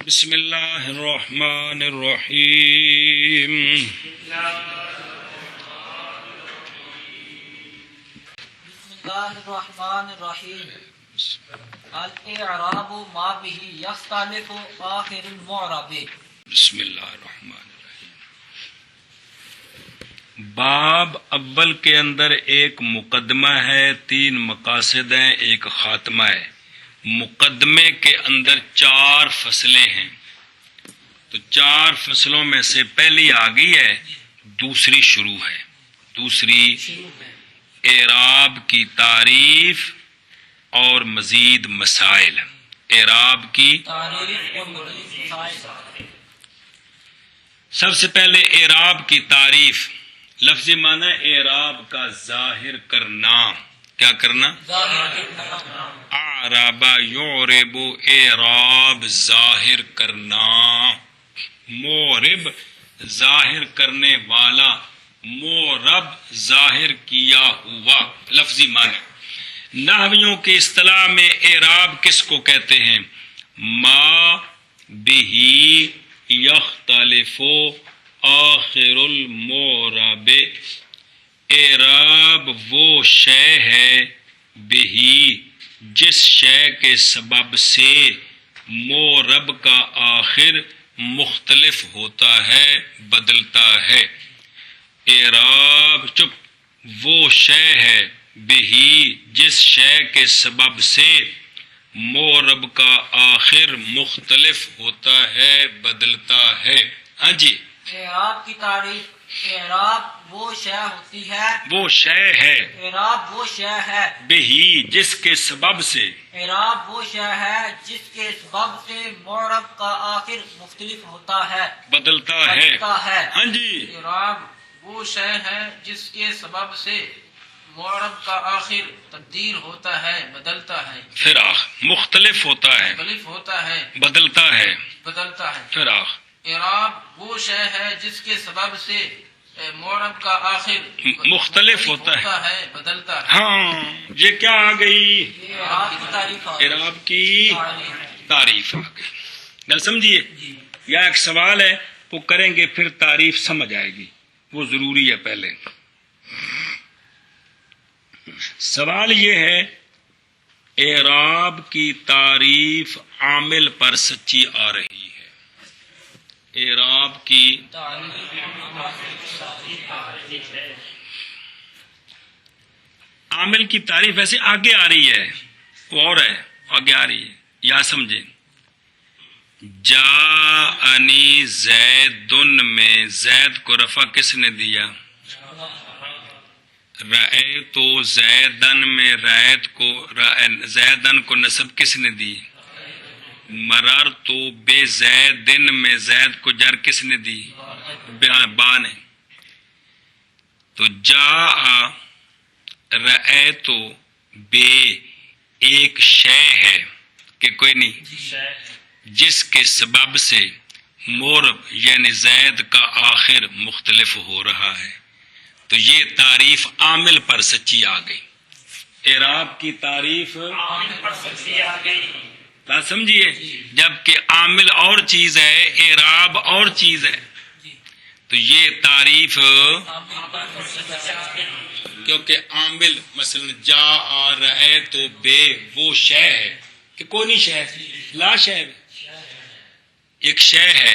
بسم اللہ الرحمن الرحیم. بسم اللہ الرحمن الرحیم. الاعراب ما به یختلف آخر المعرب. بسم اللہ الرحمن الرحیم. باب اول کے اندر ایک مقدمہ ہے، 3 مقاصد ہیں، ایک خاتمہ ہے. مقدمے کے اندر 4 فصلیں ہیں، تو 4 فصلوں میں سے پہلی آ گئی ہے، دوسری شروع ہے. دوسری اعراب کی تعریف اور مزید مسائل. اعراب کی تعریف اور مزید مسائل. سب سے پہلے اعراب کی تعریف. لفظی معنی اعراب کا ظاہر کرنا. کیا کرنا؟ ظاہر کرنا. اعراب یعرب، اعراب ظاہر کرنا. معرب ظاہر کرنے والا، معرب ظاہر کیا ہوا. لفظی معنی. نحویوں کی اصطلاح میں اعراب کس کو کہتے ہیں؟ ما بہ یختلف آخر المعرب. اعراب وہ شے ہے، بہی جس شے کے سبب سے معرب کا آخر مختلف ہوتا ہے، بدلتا ہے. اعراب وہ شے ہے، بہی جس شے کے سبب سے معرب کا آخر مختلف ہوتا ہے، بدلتا ہے. ہاں جی. اعراب کی تعریف. اعراب وہ شے ہوتی ہے، وہ شے ہے، اعراب وہ شے ہے، بہی جس کے سبب سے اعراب وہ شے ہے جس کے سبب سے معرب کا آخر مختلف ہوتا ہے، بدلتا ہے. بدلتا ہے. ہاں جی. اعراب وہ شے ہے جس کے سبب سے معرب کا آخر تبدیل ہوتا ہے، بدلتا ہے. فراخ مختلف ہوتا ہے، مختلف ہوتا ہے، بدلتا ہے. بدلتا ہے. فراخ اعراب وہ شے ہے جس کے سبب سے معرب کا آخر مختلف ہوتا ہے. بدلتا ہے. ہاں، یہ کیا آ گئی؟ اعراب کی تعریف. اعراب کی تعریف آ گئی. گل سمجھیے. یا ایک سوال ہے، وہ کریں گے پھر تعریف سمجھ آئے گی، وہ ضروری ہے. پہلے سوال یہ ہے، اعراب کی تعریف عامل پر سچی آ رہی ہے. اعراب کی عامل کی تعریف ایسے آگے آ رہی ہے، وہ اور ہے، آگے آ رہی ہے. یا سمجھیں، جاءنی زیدن میں زید کو رفع کس نے دیا؟ رأیت زیدن میں زیدن کو نصب کس نے دی؟ مررت بے زیدن میں زید کو جر کس نے دی؟ با نے. تو جاء رأیت بے ایک شے ہے کہ کوئی نہیں، جس کے سبب سے معرب یعنی زید کا آخر مختلف ہو رہا ہے. تو یہ تعریف عامل پر سچی آ گئی. اعراب کی تعریف عامل پر سچی آ گئی. بات سمجھیے. جبکہ عامل اور چیز ہے، اعراب اور چیز ہے. تو یہ تعریف، کیونکہ عامل مثلا جا آ رہے تو بے وہ شے ہے کہ کوئی نہیں شے، لا شے ایک شے ہے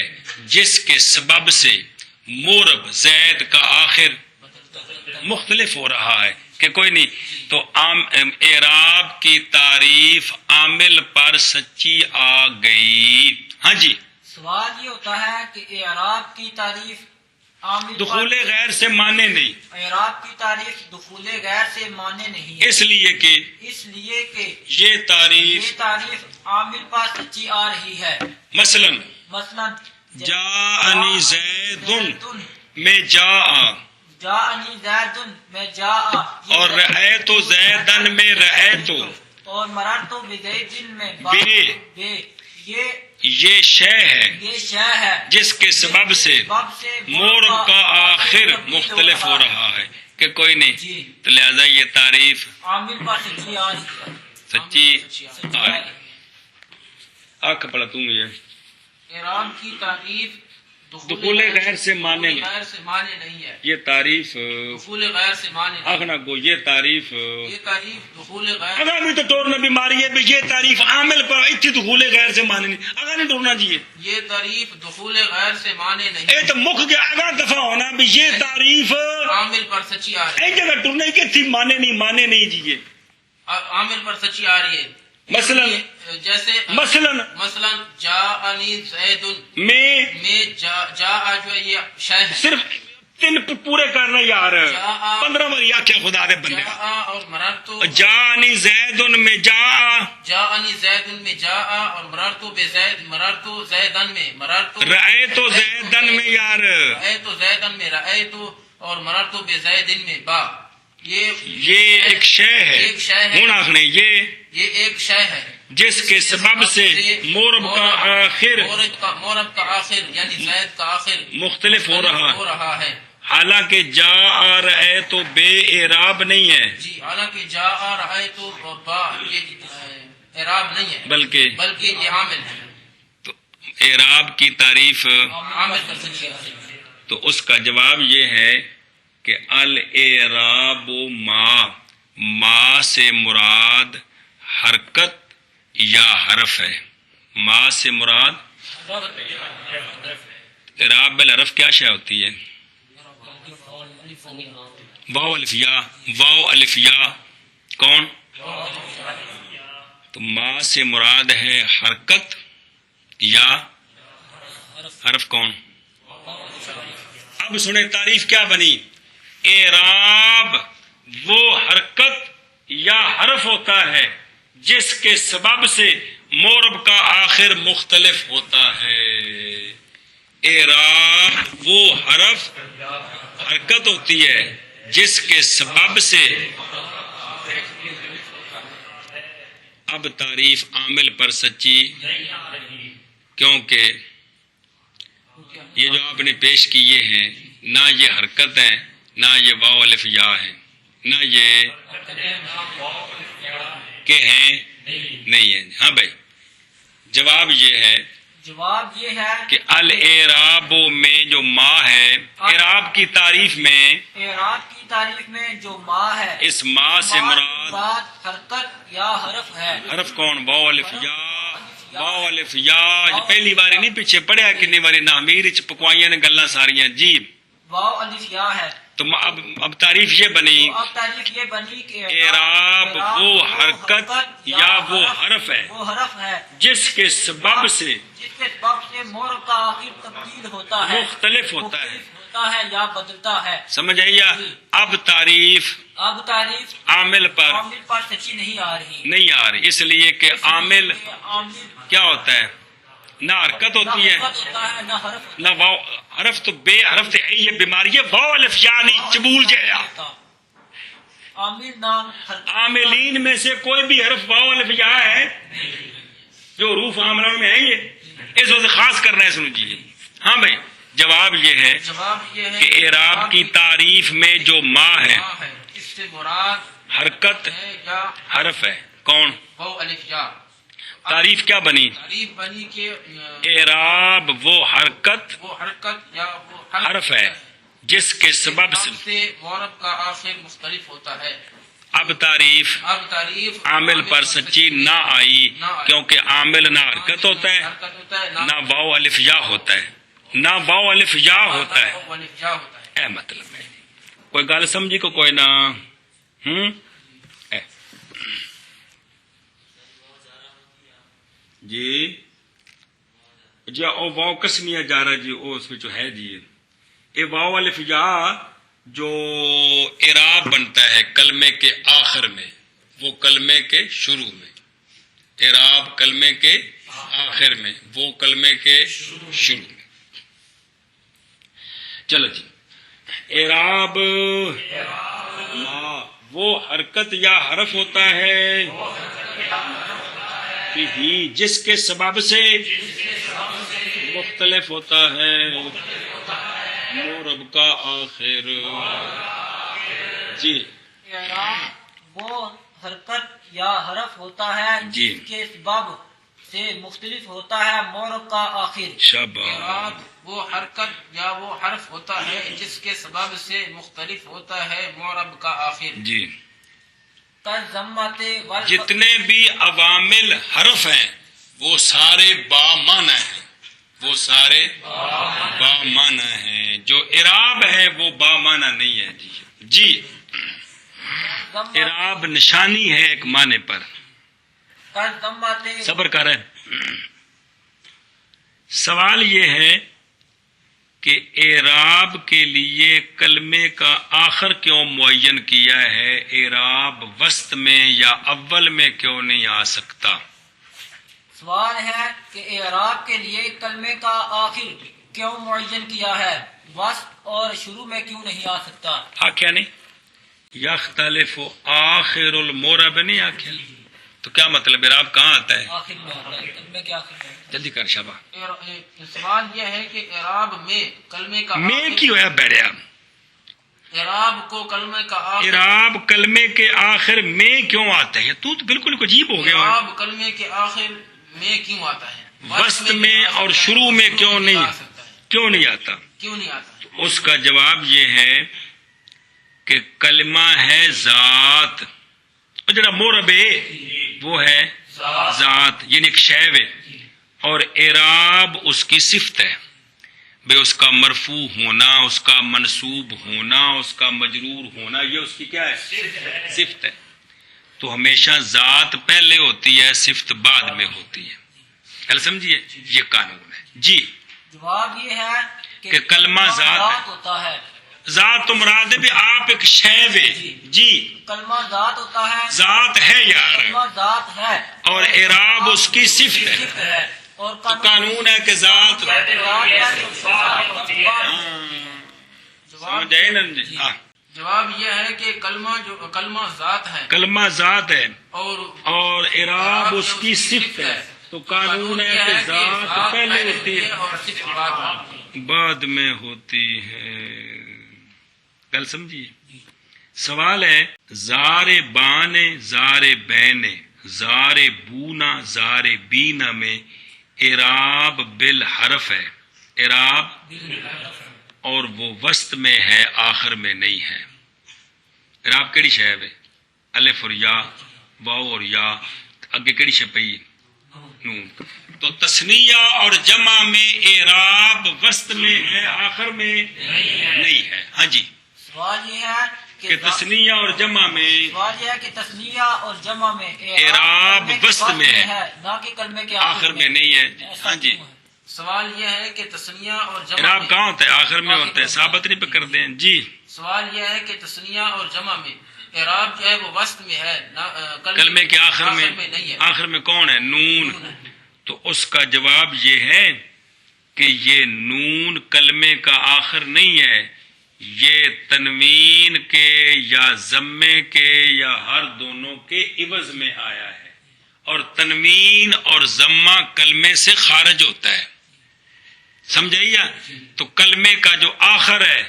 جس کے سبب سے معرب زید کا آخر مختلف ہو رہا ہے کہ کوئی نہیں. تو اعراب کی تعریف عامل پر سچی آ گئی. ہاں جی. سوال یہ ہوتا ہے کہ اعراب کی تعریف عامل پر، دخول غیر سے مانے نہیں، اعراب کی تعریف دخول غیر سے مانے نہیں ہے، اس لیے کہ یہ تعریف عامل پر سچی آ رہی ہے. مثلا مثلا جاءنی زیدن میں جاءنی زیدن میں جاء، اور رأیت زیدن میں رأیت، اور مررت بزیدن میں بے، یہ شے ہے جس کے سبب سے معرب کا آخر مختلف ہو رہا ہے کہ کوئی نہیں. تو لہذا یہ تعریف عامل پر سچی آ رہی ہے. سچی آ رہی. آنکھ پڑا تم یہ اعراب کی تعریف دخول غیر سے معنی دخول غیر سے معنی نہیں ہے. یہ تعریف دخول غیر سے معنی نہیں. اغنا گو یہ تعریف یہ تعریف دخول غیر اگر بھی تو ٹورنا بیماری ہے بھی یہ تعریف عامل پر اتنی دخول غیر سے معنی نہیں اگر نہیں ٹورنا چاہیے یہ تعریف دخول غیر سے معنی نہیں. اے تو مکھ گیا اگر دفعہ ہونا بھی یہ تعریف عامل پر سچی آ رہی ہے. ایک جگہ ٹورنا کی تھی معنی نہیں جیے عامل پر سچی آ رہی ہے. مثلا جیسے مثلا جاءنی زید میں جاء جو ہے یہ شے ہے. صرف تین پورے کرنا یار جاء 15 بار یا کیا خدا دے بندے جاء اور مررتو جانی زید میں جا جاءنی زید میں جاء اور مررتو بزید مررتو زیدن میں مررتو رأیتو زیدن میں یار رأیتو زیدن میں رأیتو اور مررتو بزیدن میں با. یہ ایک شے ہے ایک شے ہے. ہوں آخنے یہ ایک شے ہے جس کے سبب سے مورب کا آخر مورب کا آخر یعنی زید کا آخر مختلف ہو رہا ہے. حالانکہ جا آ رہے تو بے اعراب نہیں ہے جی حالانکہ جا آ رہے تو با یہ اعراب نہیں ہے بلکہ یہ عامل ہے. تو اعراب کی تعریف عامل پر سچی ہے. تو اس کا جواب یہ ہے کہ الاعراب ما سے مراد حرکت یا حرف ہے. ما سے مراد اعراب بالحرف کیا شے ہوتی ہے؟ واو الف یا کون؟ تو ما سے مراد ہے حرکت یا حرف کون؟ اب سنیں تعریف کیا بنی. اعراب وہ حرکت یا حرف ہوتا ہے جس کے سبب سے مورب کا آخر مختلف ہوتا ہے. اعراب وہ حرکت ہوتی ہے جس کے سبب سے. اب تعریف عامل پر سچی کیونکہ یہ جو آپ نے پیش کیے ہیں نہ یہ حرکت ہے نہ یہ واو الف یا ہے نہ یہ کہ ہیں نہیں ہے. ہاں بھائی جواب یہ ہے کہ الاعراب میں جو ما ہے اعراب کی تعریف میں جو ما ہے اس ما سے مراد حرکت یا حرف ہے. حرف کون؟ واو الف یا پہلی باری نہیں پیچھے پڑھیا کنی باری نہ امیر پکوائیاں نے گلاں ساریاں جی واو الف یا ہے. تو اب تعریف یہ بنی کہ اعراب وہ حرکت یا وہ حرف ہے جس کے سبب سے مورب کا آخر تبدیل ہوتا ہے مختلف ہوتا ہے یا بدلتا ہے. سمجھ آئیے. اب تعریف عامل پر سچی نہیں آ رہی اس لیے کہ عامل کیا ہوتا ہے؟ نہ حرکت ہوتی ہے نہ واو حرف. تو بے حرف سے یہ بیماری ہے. واو الف یعنی چبول جایا. عاملین میں سے کوئی بھی حرف واو الف یا ہے جو حروف عاملوں میں ہے یہ اس وجہ خاص کرنا ہے. سنجیے. ہاں بھائی جواب یہ ہے کہ اعراب کی تعریف میں جو ما ہے اس سے مراد حرکت حرف ہے. کون؟ واو الف یا. تعریف کیا بنی؟ تعریف بنی کہ اعراب وہ حرکت یا وہ حرف ہے جس کے سبب سے مورب کا آخر مختلف ہوتا ہے. اب تعریف عامل پر سچی نہ آئی کیونکہ عامل نہ حرکت ہوتا ہے نہ واو الف یا ہوتا ہے اے مطلب ہے. کوئی گل سمجھی کو کوئی نہ جی او واو قسمیہ جا رہا جی او اس میں جو ہے جی اے واو الف یا جو اعراب بنتا ہے کلمے کے آخر میں وہ کلمے کے شروع میں. اعراب کلمے کے آخر میں وہ کلمے کے شروع میں. چلو جی. اعراب وہ حرکت یا حرف ہوتا ہے جس کے سبب سے مختلف ہوتا ہے مورب کا آخر. جی وہ حرکت یا حرف ہوتا ہے جس کے سبب سے مختلف ہوتا ہے معرب کا آخر. شاباش. اعراب وہ حرکت یا وہ حرف ہوتا ہے جس کے سبب سے مختلف ہوتا ہے معرب کا آخر. جی. کالضمۃ والفتح. جتنے بھی عوامل حرف ہیں وہ سارے با معنی ہیں، وہ سارے با معنی ہیں. جو اعراب ہے وہ با معنی نہیں ہے. جی. اعراب نشانی ہے ایک معنی پر. کالضمۃ. صبر کر. سوال یہ ہے کہ اعراب کے لیے کلمے کا آخر کیوں معین کیا ہے؟ اعراب وسط میں یا اول میں کیوں نہیں آ سکتا؟ سوال ہے کہ اعراب کے لیے کلمے کا آخر کیوں معین کیا ہے، وسط اور شروع میں کیوں نہیں آ سکتا؟ آخیا نہیں. یختلف آخر المعرب نہیں آخیا. تو کیا مطلب اعراب کہاں آتا ہے؟ آخر میں ہوتا ہے، کلمے کے آخر میں. جلدی کر شابا. سوال یہ ہے کہ اعراب میں کلمے کا میں آخر- کی ہوا بیڑیا. اعراب کو کلمے کا آخر اعراب کلمے کے آخر میں کیوں آتا ہے؟ تو بالکل عجیب ہو گیا. اعراب کلمے کے آخر میں کیوں آتا ہے؟ وسط میں اور شروع میں کیوں نہیں آ سکتا ہے؟ کیوں نہیں آتا؟ کیوں نہیں آتا؟ اس کا جواب یہ ہے کہ کلمہ ہے ذات، اور جڑا معرب ہے وہ ہے ذات، یعنی ایک شے ہے، اور اعراب اس کی صفت ہے. بے اس کا مرفوع ہونا، اس کا منصوب ہونا، اس کا مجرور ہونا، یہ اس کی کیا ہے؟ صفت ہے. تو ہمیشہ ذات پہلے ہوتی ہے، صفت بعد میں ہوتی ہے. کل سمجھیے، یہ قانون ہے. جی. جواب یہ ہے کہ کلمہ ذات ہے. ہوتا ہے. ذات تو مراد ہے بھی آپ ایک شے ہے. جی. کلمہ ذات ہوتا ہے. ذات ہے یار، کلمہ ذات ہے اور اعراب اس کی صفت ہے. صفت ہے. اور تو قانون ہے کہ ذات سمجھ آئے نا جی؟ ہاں. جواب یہ ہے کہ کلمہ ذات ہے کلمہ ذات ہے اور اعراب اس کی صفت ہے. تو قانون ہے کہ ذات پہلے ہوتی ہے، اور صفت بعد میں ہوتی ہے. کل سمجھیے. سوال ہے زار بان زار بین زار بونا زار بینا میں اعراب بالحرف ہے. اعراب اور وہ وسط میں ہے، آخر میں نہیں ہے. اعراب کیڑی شے ہے؟ الف اور یا، واو اور یا، اگے کیڑی شے پئی؟ نون. تو تثنیہ اور جمع میں اعراب وسط میں ہے، آخر میں نہیں ہے. ہاں جی. سوال یہ ہے کہ تثنیہ اور جمع میں سوال یہ ہے کہ تثنیہ اور جمع میں اعراب کلمے کے وسط میں ہے، نہ کہ کلمے کے آخر میں نہیں ہے. ایسا ہاں جی. کیوں ہے؟ سوال یہ ہے کہ تثنیہ اور جمع اعراب میں- کہاں ہوتا ہے؟ آخر میں ہوتا ہے. ثابت نہیں پہ کر دیں. جی. سوال یہ ہے کہ تثنیہ اور جمع میں اعراب جو ہے وہ وسط میں ہے، کلمے کے آخر میں نہیں ہے. آخر میں کون ہے؟ نون. تو اس کا جواب یہ ہے کہ یہ نون کلمے کا آخر نہیں ہے، یہ تنوین کے یا ضمے کے یا ہر دونوں کے عوض میں آیا ہے، اور تنوین اور ضمہ کلمے سے خارج ہوتا ہے. سمجھائیے؟ تو کلمے کا جو آخر ہے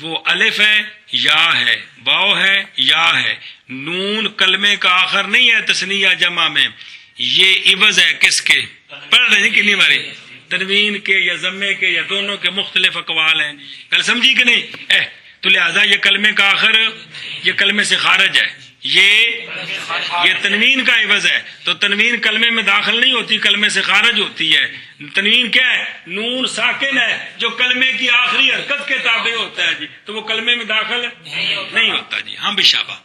وہ الف ہے، یا ہے، واو ہے، یا ہے. نون کلمے کا آخر نہیں ہے تثنیہ جمع میں، یہ عوض ہے کس کے؟ پڑھ رہے ہیں کتنی باری؟ تنوین کے یا ضمے کے یا دونوں کے مختلف اقوال ہیں. کل سمجھی کہ نہیں؟ تو لہذا یہ کلمے کا آخر یہ کلمے سے خارج ہے، یہ تنوین کا عوض ہے. تو تنوین کلمے میں داخل نہیں ہوتی، کلمے سے خارج ہوتی ہے. تنوین کیا ہے؟ نون ساکن ہے جو کلمے کی آخری حرکت کے تابع ہوتا ہے جی، تو وہ کلمے میں داخل نہیں ہوتا جی. ہاں بشابہ.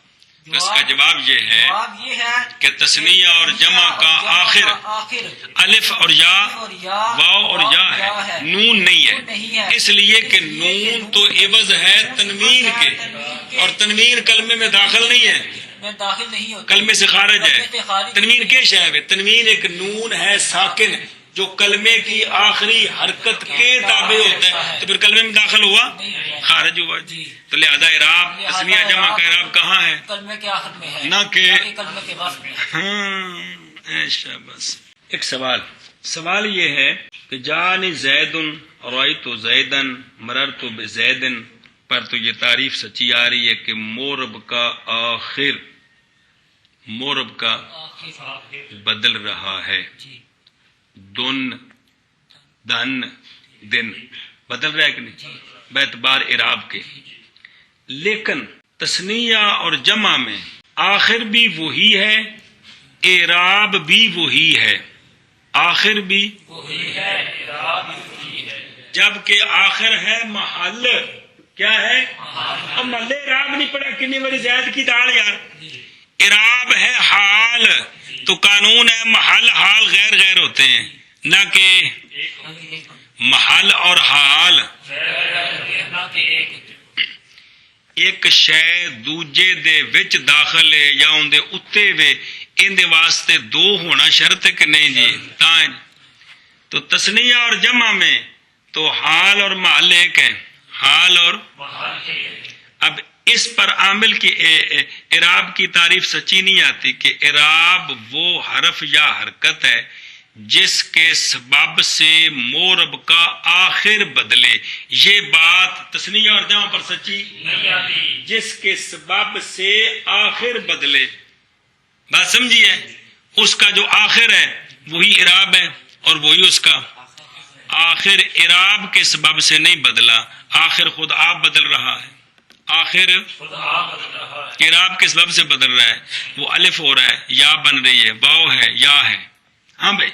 تو اس کا جواب یہ ہے جواب یہ ہے کہ تثنیہ اور جمع کا آخر الف اور یا، واو اور یا ہے، نون نہیں ہے. اس لیے کہ نون تو عوض ہے تنوین کے، اور تنوین کلمے میں داخل نہیں ہے، میں داخل نہیں ہوتا، کلمے سے خارج ہے. تنوین کیا شے ہے؟ تنوین ایک نون ہے ساکن جو کلمے کی آخری حرکت کے تابع ہوتا ہے، تو پھر کلمے میں داخل ہوا، خارج ہوا جی. تو لہذا اعراب تثنیہ جمع کا اعراب کہاں ہے؟ کلمے کے آخر میں ہے، نہ کہ کلمے کے وسط میں. ہاں ایسا. بس ایک سوال یہ ہے کہ جانی زید رأیت زیدن مررت بزید پر تو یہ تعریف سچی آ رہی ہے کہ مورب کا آخر مورب کا بدل رہا ہے. جی. دن دن دن بدل رہا ہے کہ نہیں باعتبار اعراب کے، لیکن تثنیہ اور جمع میں آخر بھی وہی ہے، اعراب بھی وہی ہے، آخر بھی وہی ہے، اعراب بھی وہی ہے، جبکہ آخر ہے محل، کیا ہے اب محل اعراب نہیں پڑا، کنی بڑی زید کی دال یار، اعراب ہے حال، تو قانون ہے محل حال غیر غیر ہوتے ہیں، نہ کہ محل اور حال ایک شے دوجے دے وچ داخل ہے یا ان دے اتے وے، ان دے واسطے دو ہونا شرط ہے کہ نہیں جی؟ تو تثنیہ اور جمع میں تو حال اور محل ایک ہے، حال اور اب اس پر عامل کی اعراب کی تعریف سچی نہیں آتی کہ اعراب وہ حرف یا حرکت ہے جس کے سبب سے مورب کا آخر بدلے، یہ بات تثنیہ اور جمع پر سچی نہیں آتی، جس کے سبب سے آخر بدلے، بات سمجھی ہے؟ اس کا جو آخر ہے وہی اعراب ہے اور وہی اس کا آخر اعراب کے سبب سے نہیں بدلا، آخر خود آپ بدل رہا ہے، آخر اعراب کے سبب سے بدل رہا ہے، وہ الف ہو رہا ہے، یا بن رہی ہے، واو ہے، یا ہے۔ ہاں بھائی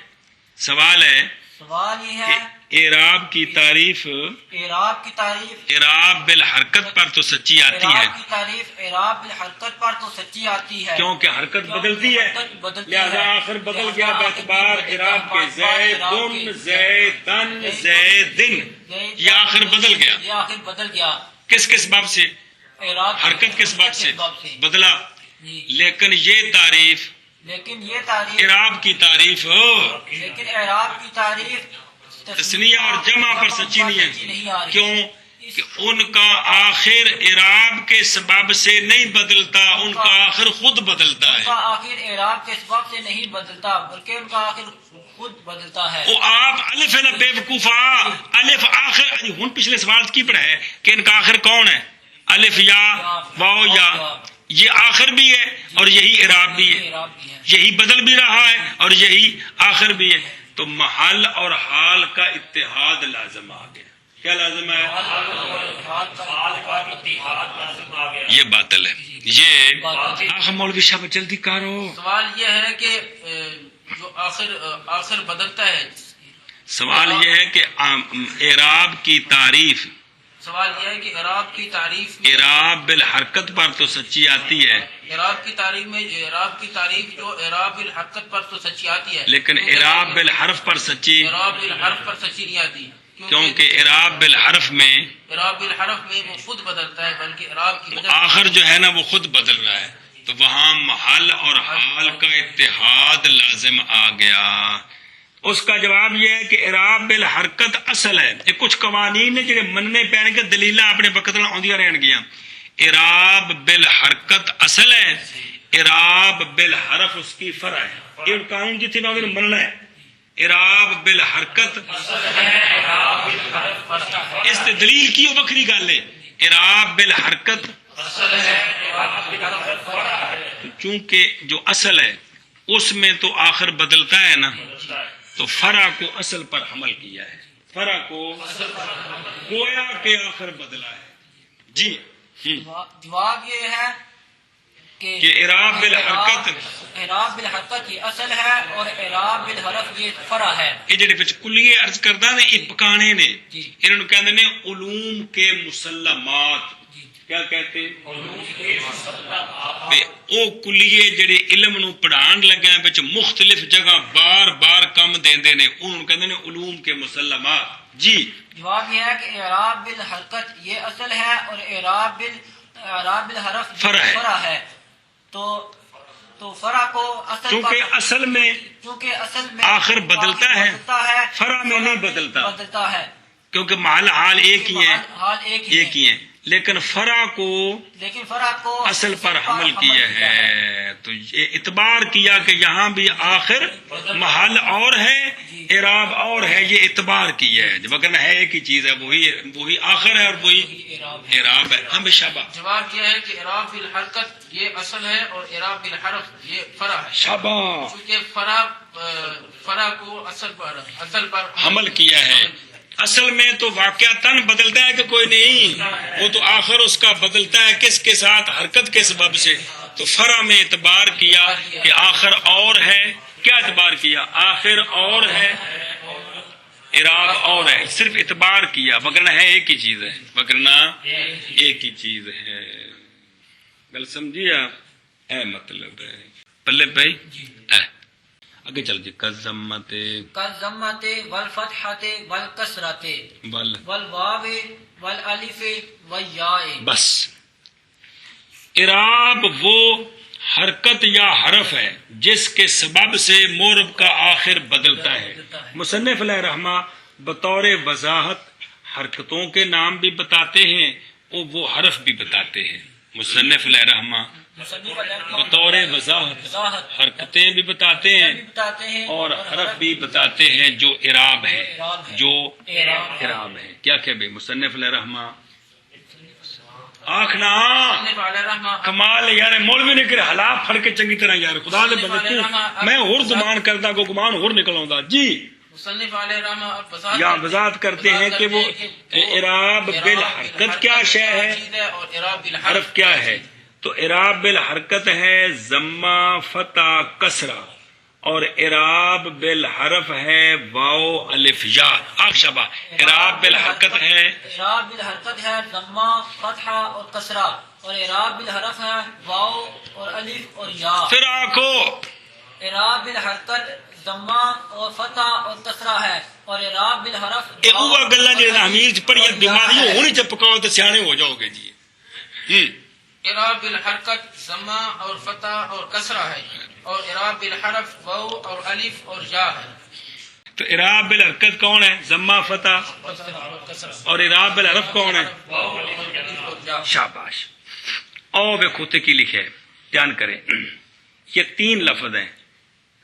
سوال ہے یہ ہے کہ اعراب کی تعریف اعراب بالحرکت پر تو سچی آتی ہے، اعراب کی تعریف اعراب بالحرکت پر تو سچی آتی ہے، کیونکہ حرکت بدلتی ہے، لہذا آخر بدل گیا باعتبار اعراب کے، زیدن زیدن زیدن، یہ آخر بدل گیا، یہ آخر بدل گیا، کس کے سبب سے؟ حرکت کے سبب سے بدلا، لیکن یہ تعریف اعراب کی تعریف ہو، لیکن اعراب کی تعریف تثنیہ اور جمع پر سچی نہیں ہے، کیوں کہ ان کا آخر اعراب کے سبب سے نہیں بدلتا، ان کا آخر خود بدلتا ہے، ان کا آخر اعراب کے سبب سے نہیں بدلتا بلکہ ان کا آخر خود بدلتا ہے۔ وہ آپ الف ہے نا بے وقوفا، الف آخر ہن پچھلے سوال کی پڑھا ہے کہ ان کا آخر کون ہے؟ الف یا واو یا، یہ آخر بھی ہے اور یہی اعراب بھی ہے، یہی بدل بھی رہا ہے اور یہی آخر بھی ہے، تو محل اور حال کا اتحاد لازم آ گیا، کیا لازم ہے؟ یہ باطل ہے، یہ آخر مولوی صاحب جلدی کرو۔ سوال یہ ہے کہ جو آخر بدلتا ہے، سوال یہ ہے کہ اعراب کی تعریف، سوال یہ ہے کہ اعراب کی تعریف اعراب بالحرکت پر تو سچی آتی ہے، اعراب کی تعریف میں اعراب کی تعریف جو اعراب بالحرکت پر تو سچی آتی ہے، لیکن اعراب بالحرف پر سچی، اعراب بالحرف پر سچی نہیں آتی، کیونکہ اعراب بالحرف میں اعراب بالحرف میں وہ خود بدلتا ہے، بلکہ اعراب کی وجہ آخر جو ہے نا وہ خود بدل رہا ہے، تو وہاں محل اور حال کا اتحاد لازم آ گیا۔ اس کا جواب یہ ہے کہ اعراب بالحرکت اصل ہے، یہ کچھ قوانین نے جڑے مننے پین کے دلیل اپنے وقت نال آندیاں رہن گیاں، اعراب بالحرکت اصل ہے، اعراب بالحرف اس کی فرع ہے، یہ قانون جتنے میں مننا ہے، اعراب بالحرکت اس تے دلیل کی وکری گل ہے، اعراب بالحرکت چونکہ جو اصل ہے اس میں تو آخر بدلتا ہے نا، تو فرع کو اصل پر حمل کیا ہے، فرع کو گویا کہ آخر بدلا ہے۔ جی جواب یہ ہے کہ اعراب بالحرکت یہ اصل ہے اور اعراب بالحرف یہ فرع ہے۔ یہ جڑے وچ کلیے عرض کردا نے یہ پکانے نے، انہاں نوں کہندے نے علوم کے مسلمات، کیا کہتے او کلیے جڑے علم نو پڑھان لگے وچ مختلف جگہ بار بار کم دیندے نے، انہوں کہندے نے علوم کے مسلمات۔ جی جواب یہ ہے کہ اعراب بالحرکت یہ اصل ہے اور اعراب بالحرف فرع ہے، تو فرع کو چونکہ اصل میں آخر بدلتا ہے، فرع میں نہیں بدلتا ہے، کیونکہ محل حال ایک ہی ہیں، لیکن فرع کو اصل پر حمل کیا ہے، تو یہ اعتبار کیا کہ یہاں بھی آخر محل اور ہے، اعراب اور ہے، یہ اعتبار کی ہے، وگرنہ ہے ایک ہی چیز ہے، وہی آخر ہے اور وہی اعراب ہے. ہم شابہ جواب یہ ہے کہ اعراب بالحرکت یہ اصل ہے اور اعراب بالحرف یہ فرع ہے، شابہ چونکہ فرع کو اصل پر حمل کیا ہے. اصل میں تو واقعتاً بدلتا ہے کہ کوئی نہیں، وہ تو آخر اس کا بدلتا ہے کس کے ساتھ؟ حرکت کے سبب سے. تو فرع میں اعتبار کیا کہ آخر اور ہے. کیا اعتبار کیا؟ آخر اور ہے، اعراب اور ہے، صرف اعتبار کیا، وگرنہ ہے ایک ہی چیز ہے، وگرنہ ایک ہی چیز ہے. گل سمجھیا؟ اے مطلب ہے پلے بھائی آگے چل جی. کزمت کالضمۃ والفتحۃ والکسرۃ بل والواو والالف والیاء. بس اعراب وہ حرکت یا حرف ہے جس کے سبب سے مورب کا آخر بدلتا ہے. مصنف علیہ رحمہ بطور وضاحت حرکتوں کے نام بھی بتاتے ہیں اور وہ حرف بھی بتاتے ہیں. مصنف علیہ رحمہ بطور وضاحت حرکتیں بھی بتاتے ہیں اور حرف بھی بتاتے ہیں جو اعراب ہے، جو اعراب ہے. کیا کہ بھائی مصنف علیہ رحمہ آخنا کمال یار مولوی نے کہ حالات پھڑ کے چنگی طرح یار خدا دے بندے میں اور گمان کرتا کو گمان اور نکل آਉਂدا جی. مصنف علیہ رحمہ یا وضاحت کرتے ہیں کہ وہ اعراب بالحرکت کیا شے ہے اور اعراب بالحرف حرف کیا ہے. تو اعراب بالحرکت ہے ضمہ فتح کسرہ اور اعراب بالحرف ہے واو الف یا. شابہ اعراب بالحرکت ہے اعراب بالحرکت ہے ضمہ فتحہ اور کسرہ اور اعراب بالحرف ہے واو اور الف اور یا. پھر آنکھو اعراب بالحرکت ضمہ اور فتح اور کسرہ ہے اور اعراب بالحرف ایک وہ گلا جی حمید پڑھی بیماری ہونی چپکاؤ تو سیانے ہو جاؤ گے جی. اعراب بالحرکت ضمہ اور فتح اور کسرہ ہے اور اعراب بالحرف واو اور الف اور یا ہے. تو اعراب بالحرکت کون ہے؟ ضمہ فتح. اور اعراب بالحرف کون ہے؟ شاباش. او بے کھوتے کی لکھے دھیان کریں. یہ تین لفظ ہیں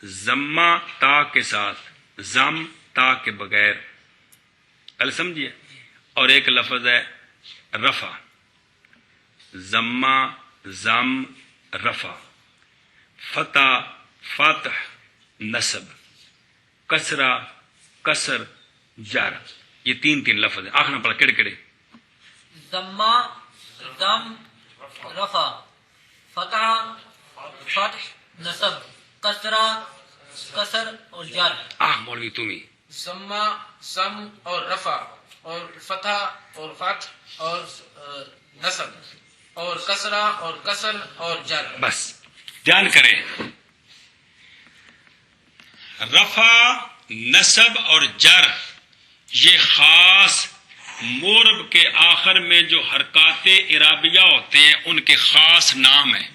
ضمہ تا کے ساتھ، ضم تا کے بغیر. ال سمجھیے. اور ایک لفظ ہے رفع، ضمہ ضم رفع، فتح فتح نصب، کسرہ کسر جر. یہ تین لفظ ہیں. آخنا پڑا کڑے کڑے. ضمہ ضم رفع فتح فتح نصب کسرہ کسر اور جر. مولوی تمہیں ضمہ ضم اور رفع اور فتح اور فتح اور نصب اور کسرہ اور کسر اور جر. بس دھیان کریں. رفع نصب اور جر یہ خاص مورب کے آخر میں جو حرکات اعرابیہ ہوتے ہیں ان کے خاص نام ہیں.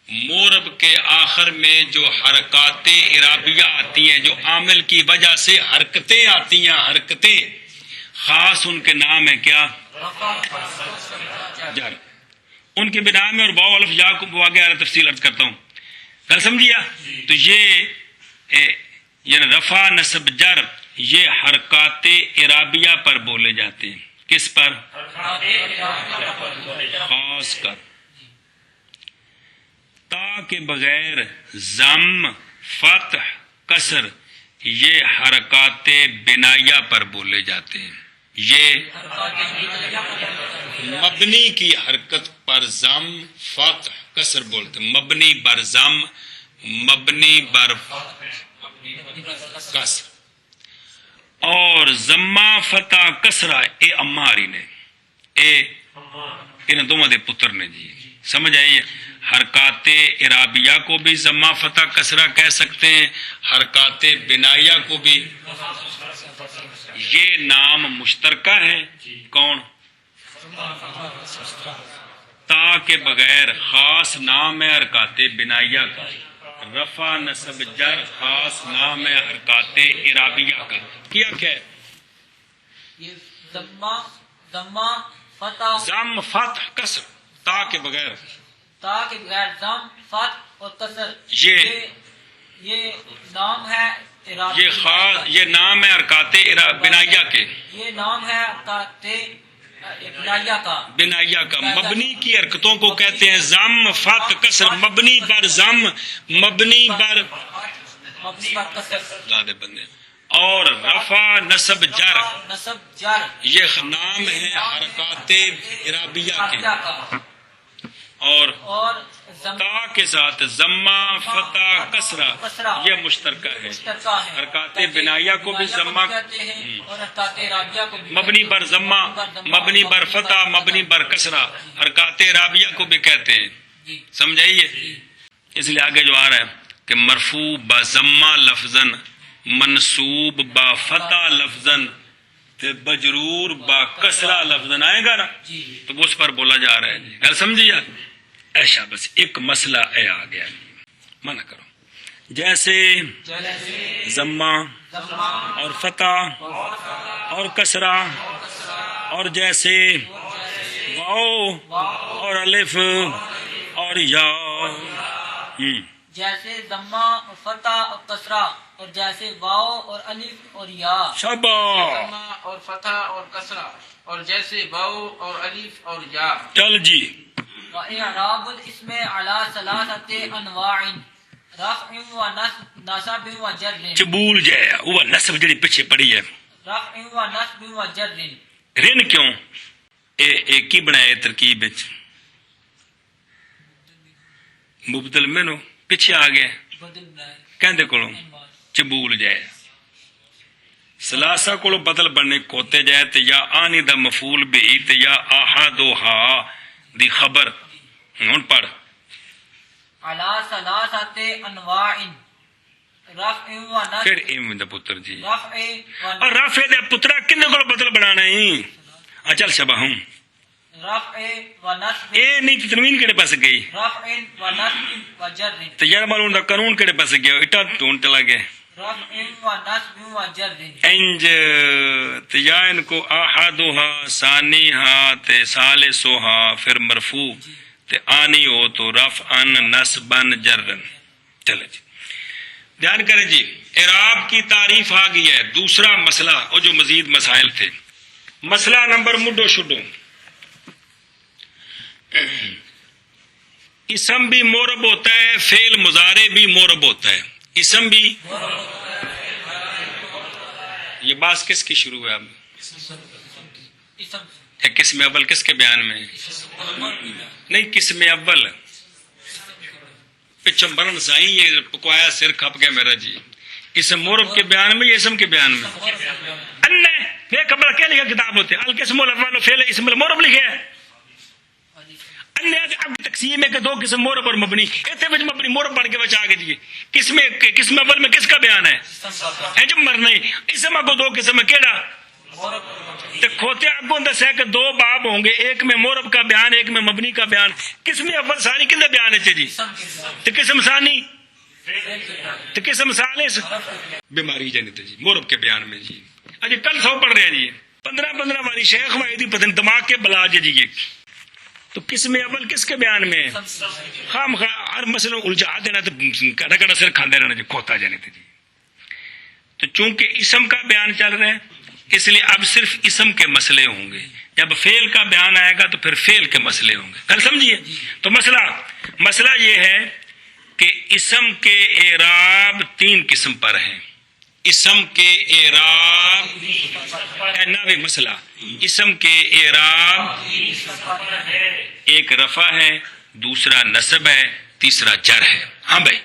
مورب کے آخر میں جو حرکات اعرابیہ آتی ہیں جو عامل کی وجہ سے حرکتیں آتی ہیں، حرکتیں خاص ان کے نام ہیں کیا؟ جر. ان کے بنا میں اور واو الف یا کو واقعہ تفصیل عرض کرتا ہوں. کل سمجھیا؟ تو یہ یعنی رفع نصب جر یہ حرکات اعرابیہ پر بولے جاتے ہیں. کس پر؟ خاص کر. تا کے بغیر ضم فتح کسر یہ حرکات بنائیہ پر بولے جاتے ہیں. یہ مبنی کی حرکت پر ضم فتح کسر بولتے ہیں. مبنی بر ضم مبنی بر کسر. اور ضمہ فتح کسرہ اے اماری نے ان دونوں دے پتر نے جی. سمجھ آئیے؟ حرکات اعرابیہ کو بھی ضمہ فتح کسرہ کہہ سکتے ہیں، حرکات بنائیہ کو بھی. یہ نام مشترکہ ہے. کون؟ تا کے بغیر خاص نام ہے حرکات بنائیہ کا. رفع نصب جر خاص نام ہے حرکات اعرابیہ کا. کیا کہ ضمہ فتح ضم فتح کسر تا کے بغیر تا کے بغیر ضم فتح اور کسر یہ یہ نام ہے ارابی یہ خاص یہ نام ہے حرکات بنائیہ کے، یہ نام ہے حرکات بنائیہ کا. بنائیہ کا. مبنی کی حرکتوں کو کہتے ہیں ضم، فتح، کسر. مبنی بر ضم، مبنی بر مبنی پر کسر، زیادہ بندے، اور رفع، نصب، جر. نصب، جر. یہ نام ہے حرکات اعرابیہ کے. عربیہ کا. اور تا کے ساتھ ضمہ، فتح، کسرہ کسرہ یہ مشترکہ ہے. مشترکہ ہے. حرکات بنائیہ کو بھی ضمہ کہتے ہیں اور حرکات اعرابیہ کو بھی مبنی بر ضمہ، مبنی بر فتح، مبنی بر کسرہ حرکات اعرابیہ کو بھی کہتے ہیں. جی. سمجھائیے. اس لیے آگے جو آ رہا ہے کہ مرفوع با ضمہ لفظاً، منصوب با فتح لفظاً، تے مجرور با کسرہ لفظاً آئے گا نا، جی. تو اس پر بولا جا رہا ہے. جی گل سمجھیے. ایسا بس ایک مسئلہ اے آ گیا، منع کرو. جیسے ضمہ اور فتح اور کسرہ، اور جیسے واو اور الف اور یا. جیسے ضمہ اور فتح اور کسرہ، اور جیسے واو اور الف اور یا. شاباش. ضمہ اور فتح اور کسرہ، اور جیسے واو اور الف اور یا. چل جی. وإعراب الاسم على ثلاثة أنواع رفع ونصب وجر. چبول جائے وہ نصب جڑی پیچھے پڑی ہے. رفع ونصب وجر. رن کیوں ایک ہی بنایا ترکیب وچ، مبدل منو پیچھے آ گئے بدل بنائے کہندے کولوں چبول جائے. سلاسہ کولو بدل بننے کوتے جائے تے یا آنی دا مفعول بھی تے یا احدھا دی خبر. ہن پڑھ. على ثلاثة أنواع رفع ونصب. پھر ایم دا پتر جی. رفع اور رافع دا پترا کنے کولو بدل بنانا ہے؟ چل شبہ ہوں رفع ونصب. اے نہیں تنوین کہڑے پاس گئی؟ رفع ونصب وجر. تو یار معلوم دا قانون کہڑے پاس گیا؟ اٹا ٹون چلا گئے. رفع ونصب وجر. انج تیا ان کو احدھا ثانیھا تے ثالثھا پھر مرفوع تے آنی ہو تو رفعا نصبا جرا. چلے جی دھیان کریں جی. اعراب کی تعریف آ گئی ہے. دوسرا مسئلہ اور جو مزید مسائل تھے. مسئلہ نمبر مڈو شڈو. اسم بھی مورب ہوتا ہے، فعل مضارع بھی مورب ہوتا ہے. اسم بھی یہ بات کس کی شروع ہے اب؟ قسم اول کس کے بیان میں؟ نہیں قسم اول پچھم برن سائی یہ پکوایا سر کھپ گیا میرا جی. اسم مورب کے بیان میں یا اسم کے بیان میں؟ انہیں قبل کیا لکھا کتاب ہوتے القسم الاول فعل اسم المورب لکھے ہے. اب تقسیم ہے کہ دو قسم مورب اور مبنی. ایسے وچ مبنی مورب پڑھ کے بچا کے دیے. قسم اول میں کس کا بیان ہے؟ جب مرنا ہی اسم اگو دو قسم کیڑا کھوتے اگوں دس ہے کہ دو باب ہوں گے، ایک میں مورب کا بیان ایک میں مبنی کا بیان. قسم اول ثانی کندے بیان ہے جی؟ تو قسم ثانی تو قسم ثالث بیماری جنت جی مورب کے بیان میں جی. اجی کل سو پڑھ رہے ہیں جی 15 والی شیخ واحدی پتن دماغ کے بلا جی. تو قسم اول کس کے بیان میں؟ خام ہر مسئلہ الجھا دینا تو کڑا کڑا سر کھاندے رہنا جی کھوتا جانے تھے جی. تو چونکہ اسم کا بیان چل رہا ہے اس لیے اب صرف اسم کے مسئلے ہوں گے. جب فعل کا بیان آئے گا تو پھر فعل کے مسئلے ہوں گے. کل سمجھیے. تو مسئلہ یہ ہے کہ اسم کے اعراب 3 قسم پر ہیں. اسم کے اعراب ناوی مسئلہ اسم کے اعراب ایک رفع ہے، دوسرا نصب ہے، تیسرا جر ہے. ہاں بھائی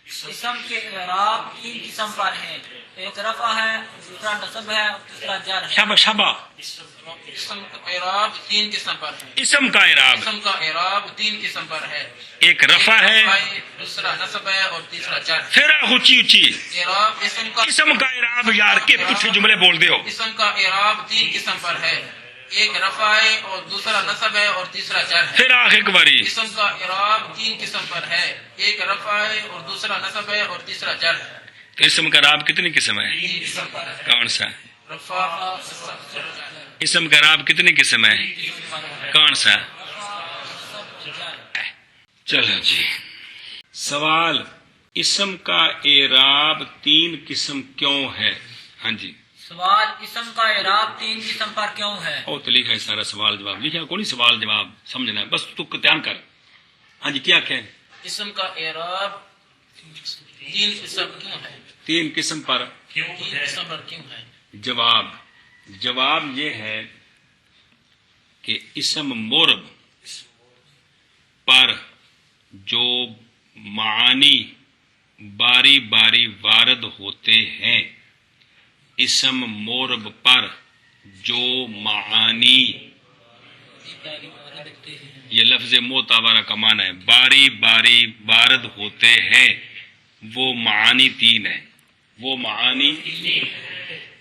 اسم کے اعراب 3 قسم پر ہیں. ایک رفع ہے، دوسرا نصب ہے اور تیسرا جر ہے. شابا. اسم کا اعراب 3 قسم پر ہے. اسم کا اعراب 3 قسم پر ہے. ایک رفع ہے، دوسرا نصب ہے اور تیسرا جر. پھر اونچی اعراب اسم کا اعراب یار کے پٹھے جملے بول دیو. اسم کا اعراب 3 قسم پر ہے. ایک رفع ہے اور دوسرا نصب ہے اور تیسرا جر ہے. پھر آخر ایک باری اسم کا اعراب 3 قسم پر ہے. ایک رفع ہے اور دوسرا نصب ہے اور تیسرا جر ہے. تو اسم کا اعراب کتنی قسم ہے؟ کون سا؟ رفع. اسم کا اعراب کتنی قسم ہے؟ کون سا؟ چلو جی سوال اسم کا اعراب 3 قسم کیوں ہے؟ ہاں جی سوال اسم کا اعراب 3 قسم پر کیوں ہے؟ او تو لکھا ہے سارا سوال جواب لکھا کوئی سوال جواب سمجھنا ہے بس تو دھیان کر. ہاں جی کیا کہ اسم کا اعراب 3 قسم کیوں ہے؟ 3 قسم پر 3 قسم پر کیوں ہے؟ جواب یہ ہے کہ اسم مورب پر جو معانی باری باری وارد ہوتے ہیں، اسم مورب پر جو معانی، یہ لفظ معتبرہ کا معنی ہے، باری باری وارد ہوتے ہیں، وہ معانی 3 ہیں. وہ معانی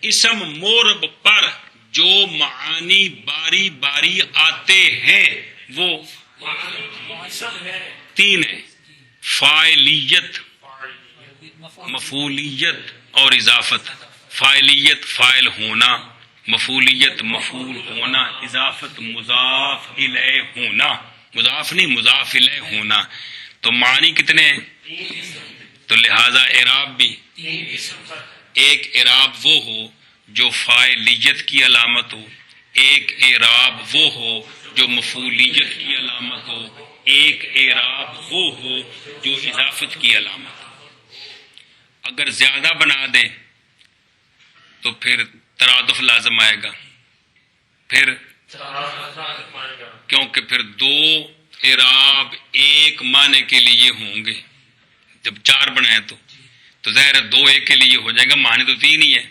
اسم مورب پر جو معانی باری باری آتے ہیں وہ 3 ہیں: فاعلیت، مفعولیت اور اضافت. فاعلیت فاعل ہونا، مفعولیت مفعول ہونا، اضافت مضاف الیہ ہونا، مضاف نہیں مضاف الیہ ہونا. تو معنی کتنے ہیں؟ تو لہذا اعراب بھی ایک اعراب وہ ہو جو فاعلیت کی علامت ہو، ایک اعراب وہ ہو جو مفعولیت کی علامت ہو، ایک اعراب وہ ہو جو اضافت کی علامت ہو. اگر زیادہ بنا دیں تو پھر ترادف لازم آئے گا، پھر کیونکہ پھر 2 اعراب ایک معنی کے لیے ہوں گے. جب 4 بنائے تو ظاہر ہے 2 ایک کے لیے ہو جائے گا، معنی تو 3 ہی ہے.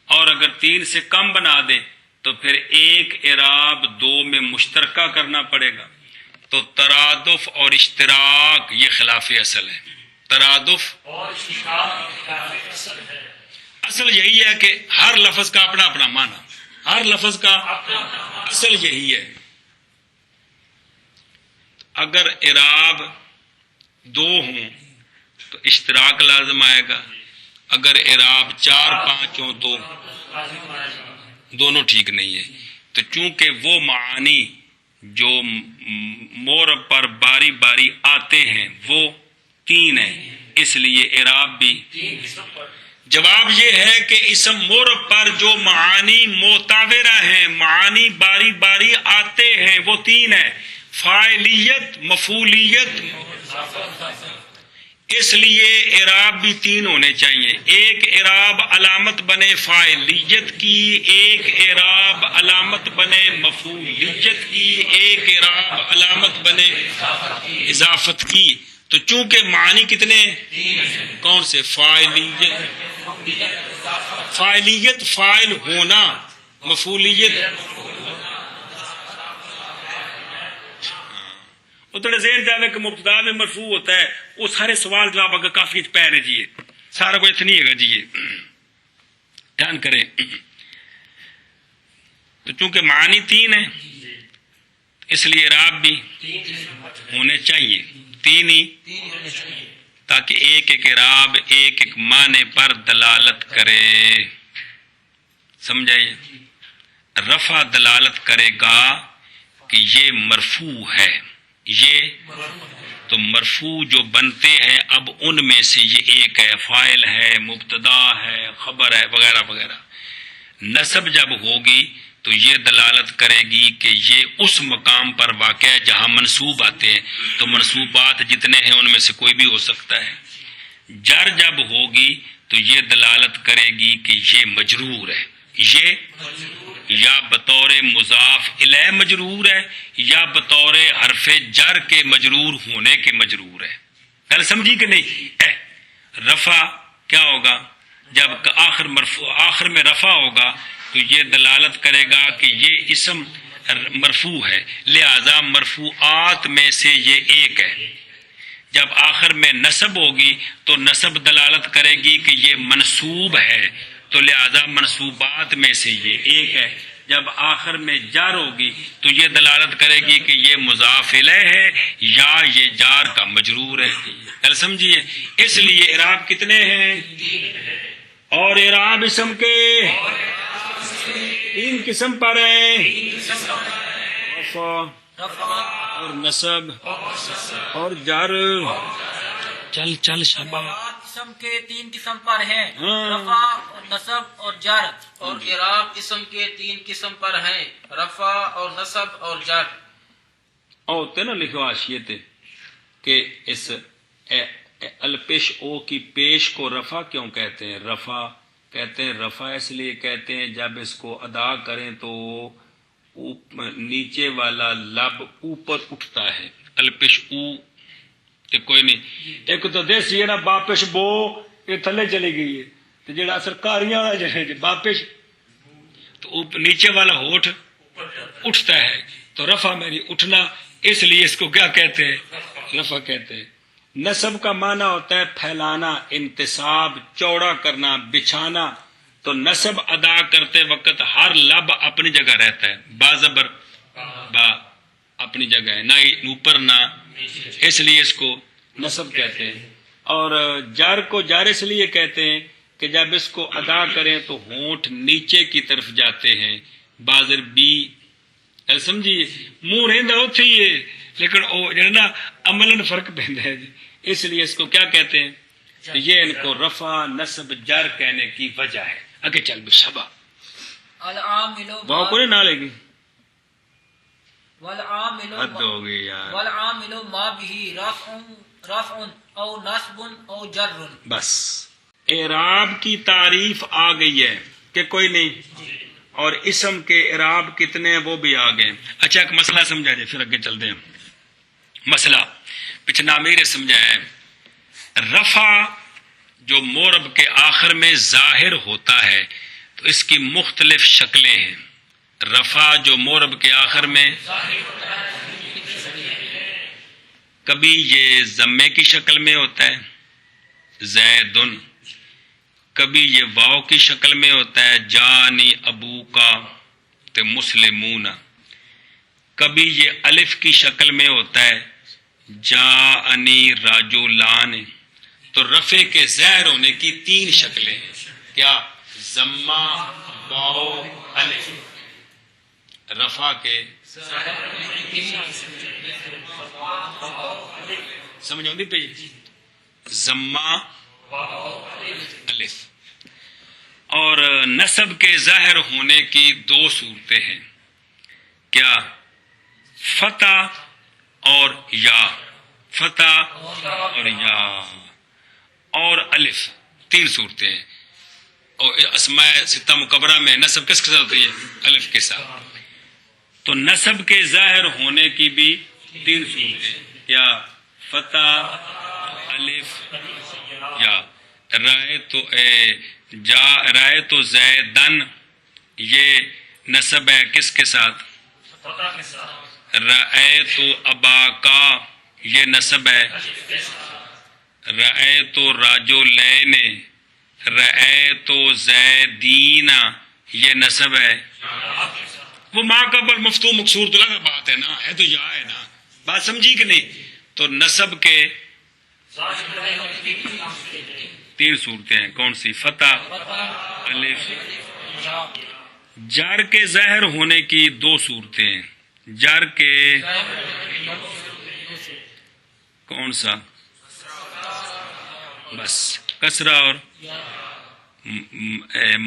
اور اگر 3 سے کم بنا دیں تو پھر ایک اعراب 2 میں مشترکہ کرنا پڑے گا. تو ترادف اور اشتراک یہ خلاف اصل ہے. ترادف اور اصل یہی ہے کہ ہر لفظ کا اپنا اپنا معنی، ہر لفظ کا اصل یہی ہے. اگر اعراب 2 ہوں تو اشتراک لازم آئے گا، اگر اعراب 4-5 ہوں تو دونوں ٹھیک نہیں ہے. تو چونکہ وہ معانی جو مورب پر باری باری آتے ہیں وہ 3 ہیں، اس لیے اعراب بھی. جواب یہ ہے کہ اسم مورب پر جو معانی معتبرہ ہیں، معانی باری باری آتے ہیں، وہ 3 ہیں: فاعلیت، مفعولیت. اس لیے اعراب بھی 3 ہونے چاہیے. ایک اعراب علامت بنے فاعلیت کی، ایک اعراب علامت بنے مفعولیت کی، ایک اعراب علامت بنے اضافت کی. تو چونکہ معنی کتنے ہیں؟ کون سے؟ فاعلیت فاعل ہونا، مفعولیت اتنے ذہن جاوے کہ مبتدا میں مرفوع ہوتا ہے. وہ سارے سوال جواب اگر کافی پہ رہے جیے سارا کچھ نہیں ہے جی، دھیان کریں. تو چونکہ معنی 3 ہیں اس لیے اعراب بھی ہونے چاہیے 3 ہی، تاکہ ایک ایک اعراب ایک ایک معنی پر دلالت کرے. سمجھائیے؟ رفع دلالت کرے گا کہ یہ مرفوع ہے، یہ تو مرفوع جو بنتے ہیں اب ان میں سے یہ ایک ہے، فاعل ہے، مبتدا ہے، خبر ہے، وغیرہ وغیرہ. نصب جب ہوگی تو یہ دلالت کرے گی کہ یہ اس مقام پر واقع ہے جہاں منصوب آتے ہیں. تو منصوبات جتنے ہیں ان میں سے کوئی بھی ہو سکتا ہے. جر جب ہوگی تو یہ دلالت کرے گی کہ یہ مجرور ہے، یہ یا بطور مضاف الیہ مجرور ہے یا بطور حرف جر کے مجرور ہونے کے مجرور ہے. گل سمجھی کہ نہیں؟ رفع کیا ہوگا؟ جب آخر میں رفع ہوگا تو یہ دلالت کرے گا کہ یہ اسم مرفوع ہے، لہذا مرفوعات میں سے یہ ایک ہے. جب آخر میں نصب ہوگی تو نصب دلالت کرے گی کہ یہ منصوب ہے، تو لہذا منصوبات میں سے یہ ایک ہے. جب آخر میں جار ہوگی تو یہ دلالت کرے گی کہ یہ مضاف الیہ ہے یا یہ جار کا مجرور ہے. کل سمجھیے؟ اس لیے اعراب کتنے ہیں؟ اور اعراب اسم کے 3 قسم پر ہیں: رفع اور نصب اور جر. چل چل شاباش. اعراب اسم کے 3 قسم پر ہیں، ہاں. رفع اور نصب اور جر. اور اعراب اسم کے 3 قسم پر ہیں، رفع اور نصب اور جر. اور تے نہ لکھو حاشیے تے کہ اس الپیش او کی پیش کو رفع کیوں کہتے ہیں؟ رفع کہتے ہیں، رفع اس لیے کہتے ہیں جب اس کو ادا کریں تو نیچے والا لب اوپر اٹھتا ہے. الپش او تے کوئی نہیں. ایک تو دیسی ہے نا باپش بو، یہ تھلے چلی گئی ہے. تو جڑا سرکاریاں والا جڑا باپش تو نیچے والا ہوٹھ اٹھتا ہے، تو رفع میری اٹھنا، اس لیے اس کو کیا کہتے ہیں؟ رفع کہتے ہیں. نصب کا معنی ہوتا ہے پھیلانا، انتصاب، چوڑا کرنا، بچھانا. تو نصب ادا کرتے وقت ہر لب اپنی جگہ رہتا ہے، با زبر با اپنی جگہ ہے، نہ اوپر نہ، اس لیے اس کو نصب کہتے ہیں. اور جار کو جار اس لیے کہتے ہیں کہ جب اس کو ادا کریں تو ہونٹ نیچے کی طرف جاتے ہیں. بازر بی سمجھیے، منہ رہندا اوتھے ہی ہے لیکن وہ جو نا عملاً فرق پہنتا ہے جی، اس لیے اس کو کیا کہتے ہیں؟ یہ ان کو رفع نصب جر کہنے کی وجہ ہے. آگے چل بھی شبا العامل بہت کو نہ لے گی، والعامل حد ہو گئی یار. والعامل ما به رفع او نصب او جر. بس اعراب کی تعریف آ گئی ہے کہ کوئی نہیں، اور اسم کے اعراب کتنے ہیں وہ بھی آ گئے. اچھا ایک مسئلہ سمجھا جائے پھر آگے چلتے ہیں. مسئلہ پچھلے نامیر سمجھایا ہے، رفع جو مورب کے آخر میں ظاہر ہوتا ہے تو اس کی مختلف شکلیں ہیں. رفع جو مورب کے آخر میں کبھی یہ ضمے کی شکل میں ہوتا ہے زیدن، کبھی یہ واو کی شکل میں ہوتا ہے جانی ابو کا تے مسلمون، کبھی یہ الف کی شکل میں ہوتا ہے جانی راجولان. تو رفع کے ظاہر ہونے کی 3 شکلیں ہیں، کیا؟ ضمہ، واو، الف. رفع کے سمجھ آتی پہ ضمہ الف. اور نصب کے ظاہر ہونے کی 2 صورتیں ہیں، کیا؟ فتح اور یا، فتح اور یا اور الف، 3 صورتیں ہیں. اور اسماء ستہ مکبرہ میں نصب کس کے ساتھ ہوتی ہے؟ الف کے ساتھ. تو نصب کے ظاہر ہونے کی بھی 3 صورتیں، کیا؟ فتح، الف، یا. رائے تو زیدن، یہ نصب ہے کس کے ساتھ؟ رائے تو ابا کا، یہ نصب ہے. رائے تو راجولین، رائے تو زیدین، یہ نصب ہے. وہ ماں کا بل مفتوح مقصور تو لگا بات ہے نا، ہے تو یا ہے نا، بات سمجھی کہ نہیں؟ تو نصب کے 3 صورتیں ہیں، کون سی؟ فتح، الف. جار کے ظاہر ہونے کی 2 صورتیں ہیں. جار کے کون سا؟ بس کسرہ اور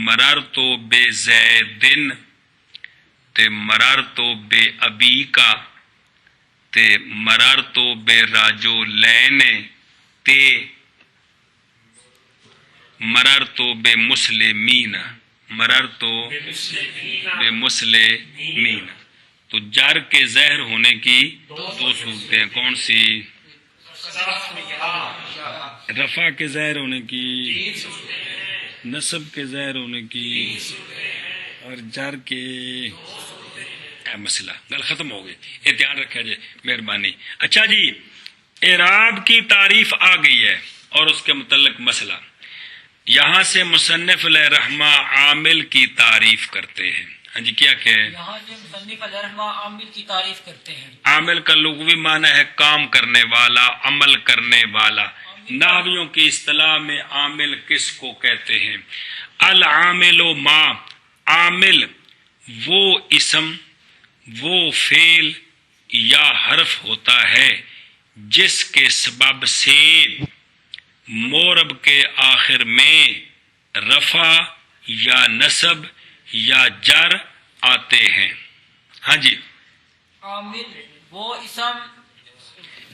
مرار تو بے زیدن تے مرار تو بے ابی کا تے مرار تو بے راجو لینے تے مرار تو بے مسلمین، مرار تو بے مسلمین. تو جار کے ظاہر ہونے کی 2 صورتیں، کون سی؟ رفع کے ظاہر ہونے کی، نصب کے ظاہر ہونے کی، اور جار کے. مسئلہ گل ختم ہو گئی، یہ دھیان رکھا جائے مہربانی. اچھا جی، اعراب کی تعریف آ گئی ہے اور اس کے متعلق مسئلہ. یہاں سے مصنف علیہ رحمہ عامل کی تعریف کرتے ہیں. ہاں جی، کیا کہ یہاں سے مصنف علیہ رحمہ عامل کی تعریف کرتے ہیں. عامل کا لغوی معنی ہے کام کرنے والا، عمل کرنے والا. نحویوں کی اصطلاح میں عامل کس کو کہتے ہیں؟ العامل ما، عامل وہ اسم، وہ فعل یا حرف ہوتا ہے جس کے سبب سے مورب کے آخر میں رفع یا نصب یا جر آتے ہیں. ہاں جی عامل وہ اسم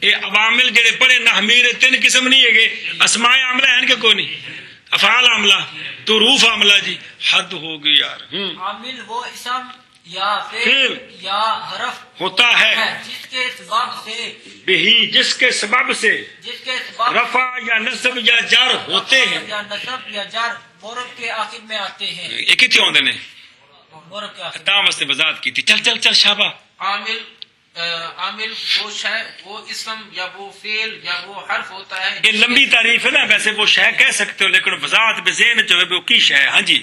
یہ عوامل جڑے پڑھے نحمیر تین قسم نہیں ہے گے. اسماء عاملہ ہیں کہ کوئی نہیں؟ افعال عاملہ تو روف عاملہ. جی حد ہوگی یار. عامل وہ اسم یا فعل فعل یا حرف ہوتا ہے جس کے سبب سے بہی جس کے سبب سے رفع یا نصب یا جر ہوتے ہیں. یا نصب یا جر مورب کے آخر میں آتے ہیں. یہ کتنے ہوندے نے مورب کے آخر تا واسطے وضاحت کی تھی. چل چل چل شابہ. عامل وہ شے وہ اسم یا وہ فعل یا وہ حرف ہوتا ہے. یہ لمبی تعریف ہے نا. ویسے وہ شے کہہ سکتے ہو لیکن وضاحت بے ذہن جو ہے وہ کی شے ہے. ہاں جی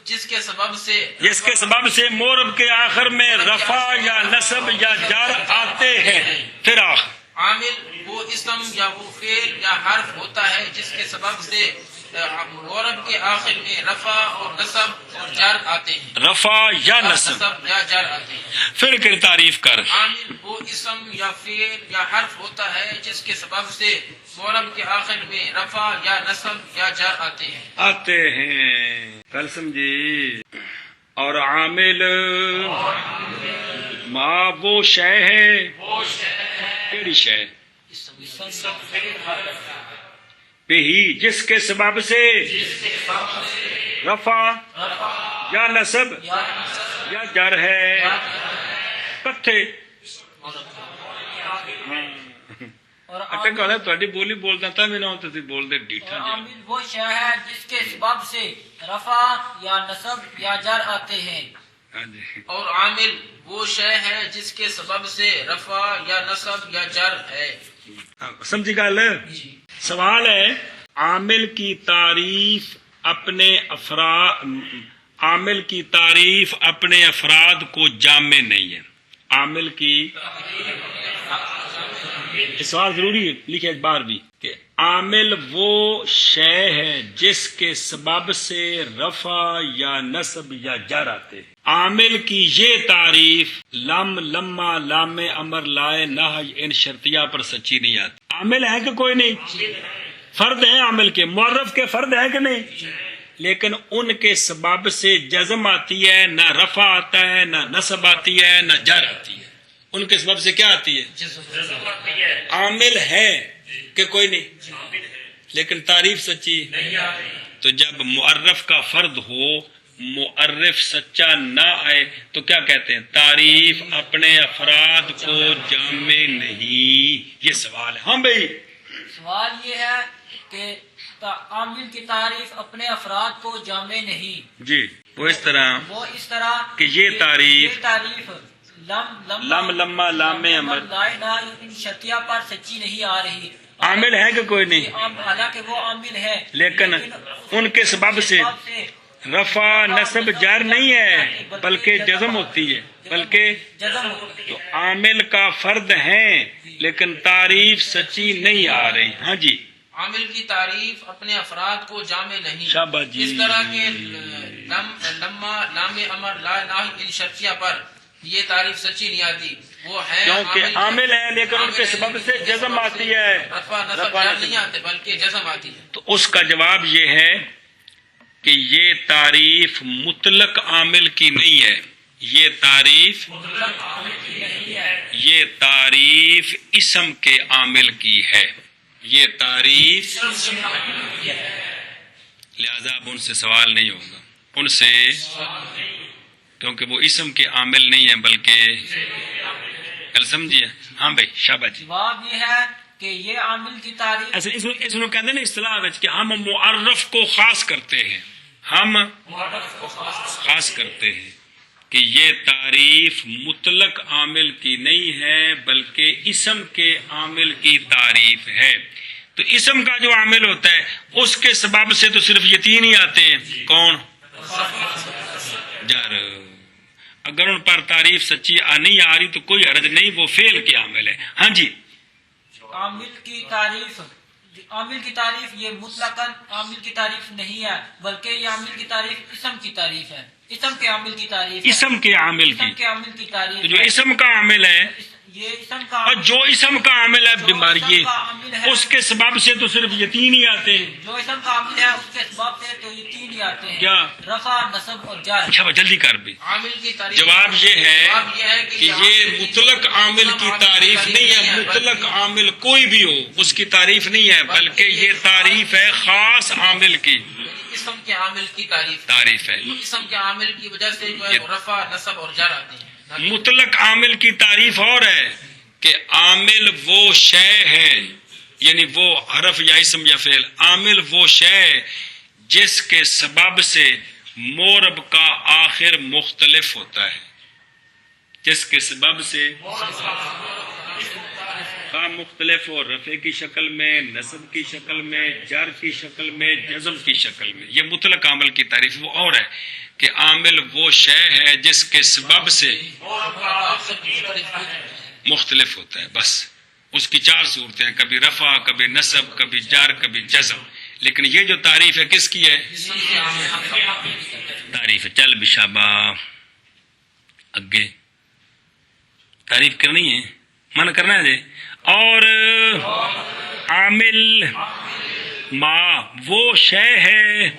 جس کے سبب سے جس کے سبب سے مورب کے آخر میں رفع یا نصب یا جر آتے ہیں. پھر آخر عامل وہ اسم یا وہ فعل یا حرف ہوتا ہے جس کے سبب سے مورب کے آخر میں رفع اور نصب اور جر آتے ہیں. رفع یا نصب یا جر آتے ہیں. پھر کر تعریف کر. عامل وہ اسم یا فعل یا حرف ہوتا ہے جس کے سبب سے مورب کے آخر میں رفع یا نصب یا جر آتے ہیں. آتے ہیں. کل سمجھی. اور عامل ما وہ شے ہے کیڑی شے بہی جس کے سبب سے رفع یا نصب یا جر ہے. کتھے اور اٹک والا تہاڈی بولی بولدا تا میں نہ تسی بول دے ڈیٹھا جی. عامل وہ شے ہے جس کے سبب سے رفع یا نصب یا جر آتے ہیں. ہاں جی اور عامل وہ شے ہے جس کے سبب سے رفع یا نصب یا جر ہے. سمجھی گل. سوال ہے عامل کی تعریف اپنے عامل کی تعریف اپنے افراد کو جامع نہیں ہے. عامل کی سوال ضروری ہے لکھے بار بھی کہ عامل وہ شے ہے جس کے سبب سے رفع یا نصب یا جر آتے ہیں. عامل کی یہ تعریف لم لما لام امر لائے نہی ان شرطیہ پر سچی نہیں آتی. عامل ہے کہ کوئی نہیں؟ فرد ہیں عامل کے. معرف کے فرد ہے کہ نہیں؟ لیکن ان کے سبب سے جزم آتی ہے نہ رفع آتا ہے نہ نصب آتی ہے نہ جر آتی ہے. ان کے سبب سے کیا آتی ہے؟ عامل ہے کہ کوئی نہیں لیکن تعریف سچی. تو جب معرف کا فرد ہو معرف سچا نہ آئے تو کیا کہتے ہیں؟ تعریف اپنے افراد کو جامع نہیں. یہ سوال ہے. ہاں بھائی سوال یہ ہے کہ عامل کی تعریف اپنے افراد کو جامع نہیں. جی وہ اس طرح کہ یہ تعریف لم لما لام امر ان شرطیہ پر سچی نہیں آ رہی. عامل ہے کہ کوئی نہیں؟ حالانکہ وہ عامل ہے لیکن ان کے سبب سے رفع نصب جر نہیں ہے بلکہ جزم ہوتی ہے. بلکہ جزم تو عامل کا فرد ہیں لیکن تعریف سچی نہیں آ رہی. ہاں جی عامل کی تعریف اپنے افراد کو جامع نہیں. شاباش جی. اس طرح کے لما لام امر لا ناہی ان شرطیہ پر یہ تعریف سچی نہیں آتی. وہ ہے کیونکہ عامل ہے لیکن ان کے سبب سے جزم آتی ہے. رفع نصب نہیں آتے بلکہ جزم آتی ہے. تو اس کا جواب یہ ہے کہ یہ تعریف مطلق عامل کی نہیں ہے. یہ تعریف اسم کے عامل کی ہے. یہ تعریف لہذا اب ان سے سوال نہیں ہوگا. ان سے کیونکہ وہ اسم کے عامل نہیں ہیں بلکہ کل سمجھیے. ہاں بھائی شاباش جی. جواب یہ ہے کہ یہ عامل کی تعریف ایسے اس میں کہتے ہیں نا اصطلاح میں کہ ہم معرف کو خاص کرتے ہیں. ہم خاص کرتے ہیں کہ یہ تعریف مطلق عامل کی نہیں ہے بلکہ اسم کے عامل کی تعریف ہے. تو اسم کا جو عامل ہوتا ہے اس کے سبب سے تو صرف یہ تین ہی آتے ہیں. کون؟ جر. اگر ان پر تعریف سچی نہیں آ رہی تو کوئی حرج نہیں. وہ فعل کے عامل ہے. ہاں جی عامل کی تعریف یہ مطلقاً عامل کی تعریف نہیں ہے بلکہ یہ عامل کی تعریف اسم کی تعریف ہے. اسم کے عامل کی تعریف اسم کے عامل اسم کے عامل کی تعریف تو جو اسم کا عامل ہے یہ اسم کا اور جو اسم کا عامل ہے بیماری اسم کا عامل ہے، اس کے سبب سے تو صرف یہ تین ہی آتے ہیں. جو اسم کا عامل ہے اس کے اسباب سے تو یہ تین ہی آتے ہیں. کیا؟ رفع، نصب اور جر. اچھا جلدی کر بھی. عامل کی تعریف جواب یہ ہے جواب یہ ہے کہ یہ مطلق عامل کی تعریف نہیں ہے. مطلق عامل کوئی بھی ہو اس کی تعریف نہیں ہے، بلکہ یہ تعریف ہے خاص عامل کی. اسم کے عامل کی تعریف ہے. اسم کے عامل کی وجہ سے جو ہے رفع، نصب اور جر آتے ہیں. مطلق عامل کی تعریف اور ہے کہ عامل وہ شے ہے، یعنی وہ حرف یا اسم یا فعل. عامل وہ شے ہے جس کے سبب سے مورب کا آخر مختلف ہوتا ہے. جس کے سبب سے مختلف ہو، رفع کی شکل میں، نصب کی شکل میں، جر کی شکل میں، جزم کی شکل میں. یہ مطلق عامل کی تعریف وہ اور ہے کہ عامل وہ شے ہے جس کے سبب سے مختلف ہوتا ہے. بس اس کی چار صورتیں ہیں، کبھی رفع، کبھی نصب، کبھی جر، کبھی جزم. لیکن یہ جو تعریف ہے کس کی ہے؟ تعریف ہے. چل بشابہ اگے تعریف کرنی ہے، من کرنا ہے جی. اور عامل ما وہ شے ہے،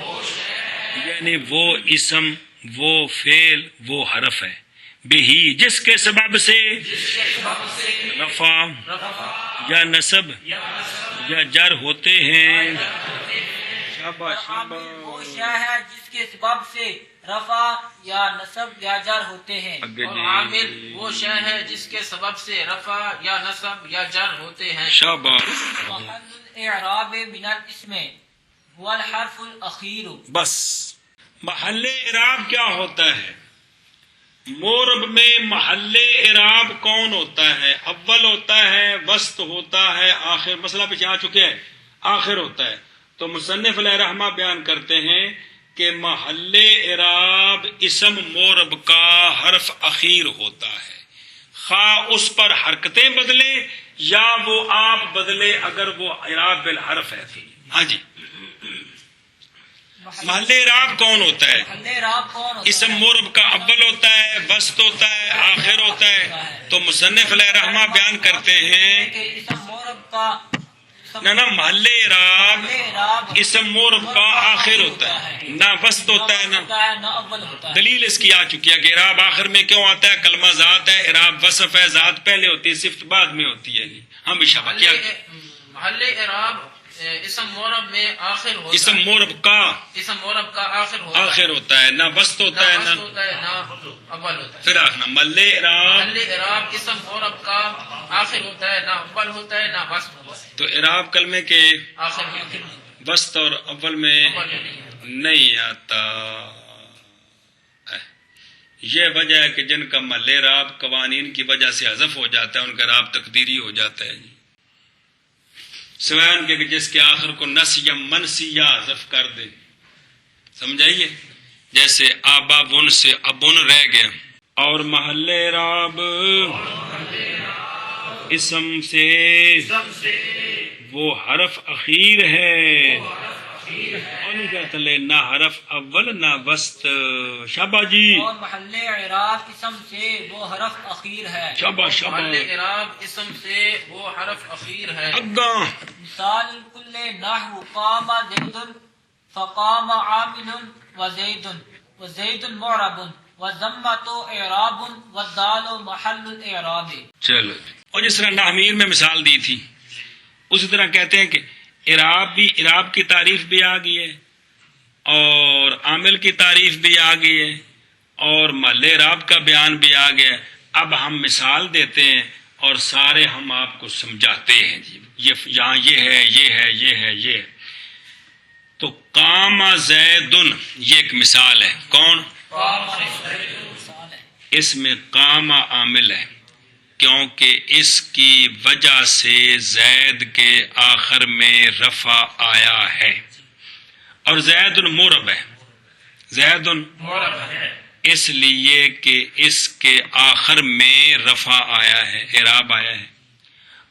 یعنی وہ اسم، وہ فعل، وہ حرف ہے، بہی جس کے سبب سے رفع یا نصب یا جر ہوتے ہیں. شاباش عامل وہ شے ہے جس کے سبب سے رفع یا نصب یا جر ہوتے ہیں. اور عامل وہ شے ہے جس کے سبب سے رفع یا نصب یا جر ہوتے ہیں. شاباش. محل الاعراب من الاسم هو الحرف الاخیر. بس محل اعراب کیا ہوتا ہے؟ مورب میں محل اعراب کون ہوتا ہے؟ اول ہوتا ہے، وسط ہوتا ہے، آخر. مسئلہ پیچھے آ چکے ہے، آخر ہوتا ہے. تو مصنف علیہ رحمہ بیان کرتے ہیں کہ محل اعراب اسم مورب کا حرف اخیر ہوتا ہے، خواہ اس پر حرکتیں بدلے یا وہ آپ بدلے اگر وہ اعراب بالحرف ہے. ہاں جی. محل اعراب کون ہوتا ہے؟ محل اعراب کون ہوتا اسم ہے؟ مورب کا اول ہوتا ہے، وسط ہوتا ہے، آخر ہوتا ہے. تو مصنف علیہ رحمہ بیان کرتے ہیں کہ اسم مورب کا نہ محل اعراب محل اعراب اسم مورب کا آخر ہوتا ہے، نہ وسط ہوتا ہے نہ اول ہوتا ہے. دلیل اس کی آ چکی ہے کہ اعراب آخر میں کیوں آتا ہے. کلمہ ذات ہے، اعراب وصف ہے، ذات پہلے ہوتی ہے، صفت بعد میں ہوتی ہے. ہم اشارہ کیا محل اعراب اسم مورب میں آخر ہوتا اسم ہے. مورب کا اسم مورب کا آخر ہوتا ہے، نہ وسط ہوتا ہے، نہ نہ وسط ہوتا ہے، نہ اول ہوتا ہے. پھر آخر محل اعراب. محل اعراب اسم مورب کا آخر ہوتا ہے، نہ اول ہوتا ہے، نہ وسط ہوتا ہے. تو اعراب کلمے کے آخر میں وسط اور اول میں اول میں نہیں. نہیں آتا. یہ وجہ ہے کہ جن کا محل اعراب قوانین کی وجہ سے حذف ہو جاتا ہے ان کا اعراب تقدیری ہو جاتا ہے. سوائے ان کے کہ جس کے آخر کو نس یا منسی یا حذف کر دے. سمجھائیے، جیسے آبا بن سے ابن رہ گیا. اور محل اعراب اسم سے وہ حرف اخیر ہے، ان کا تلے نہ حرف اول نہ وسط. شاباش جی، اور محل اعراب اسم سے وہ حرف اخیر ہے. شاباش محل شاباش. اعراب اسم سے وہ حرف اخیر ہے. اگاں مثال الکل نحو قام زید فقام عامل وزید وزید معرب وضمۃ اعراب والدال محل الاعراب. چلو. اور جس طرح نحمیر میں مثال دی تھی اسی طرح کہتے ہیں کہ اعراب کی تعریف بھی آ گئی ہے اور عامل کی تعریف بھی آ گئی ہے اور محل اعراب کا بیان بھی آ گیا ہے. اب ہم مثال دیتے ہیں اور سارے ہم آپ کو سمجھاتے ہیں. جی یہاں یہ ہے، یہ ہے، یہ ہے، یہ ہے. تو قام زیدن یہ ایک مثال ہے. کون؟ اس میں قام عامل ہے کیونکہ اس کی وجہ سے زید کے آخر میں رفع آیا ہے اور زید مورب ہے. زید مورب ہے اس لیے کہ اس کے آخر میں رفع آیا ہے، اعراب آیا ہے.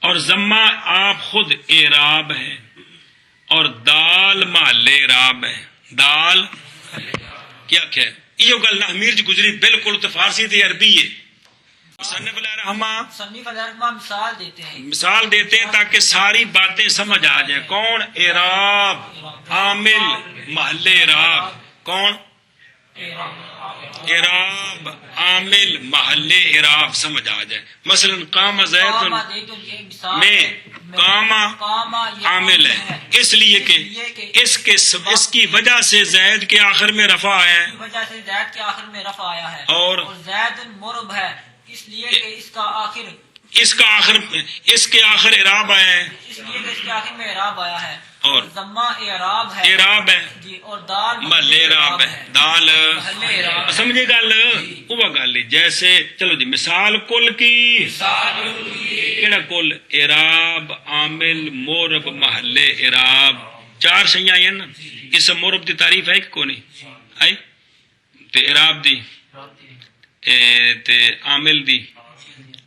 اور ضمہ آپ خود اعراب ہے اور دال محل اعراب ہے. دال کیا ہے یہ گل نحمیر جی گزری بالکل تو فارسی تھی عربی ہے. مصنف علیہ الرحمہ مصنف علیہ الرحمہ مثال دیتے ہیں، مثال دیتے ہیں تاکہ ساری باتیں سمجھ آ جائیں. کون؟ اعراب، عامل، محل اعراب. کون؟ اعراب، عامل، محل اعراب سمجھ آ جائے. مثلا قام زید میں قام عامل ہے اس لیے کہ اس کی وجہ سے زید کے آخر میں رفع آیا ہے، وجہ سے زید کے آخر میں رفع آیا ہے، اور زید مرب ہے اس لیے کہ اس کے آخر اعراب آیا ہے، اس لیے کہ اس کے آخر میں اعراب آیا ہے، اور ضمہ اعراب ہے، اعراب ہے جی، اور دال محل اعراب ہے. دال محل اعراب. سمجھے گل؟ وہ گل جیسے چلو جی مثال کل کی کیڑا کل؟ اعراب، عامل، مورب، محل اعراب. چار شیاں آئی نا. اس مورب دی تعریف ہے کہ کو نہیں آئی؟ تے اعراب دی تے عامل دی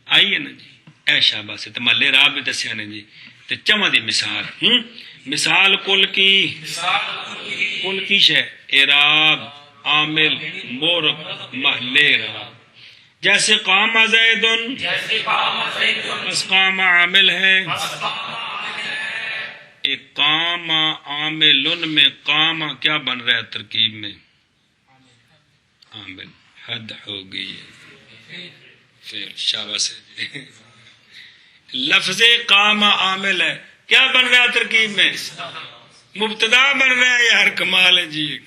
آئی ہے نا جی. اے شاباش. تے محل اعراب بھی دسیا نے جی. تے چواں دی مثال مثال کل کی شے اعراب، عامل، مورب، محل اعراب. جیسے قام زید، بس قام عامل ہے. ایک قام عامل میں قام کیا بن رہا ہے ترکیب میں؟ عامل. حد ہو گئی ہے. پھر شاباش. لفظ قام عامل ہے، کیا بن رہا ہے ترکیب میں؟ مبتدا بن رہا ہے. یار کمال ہے جی.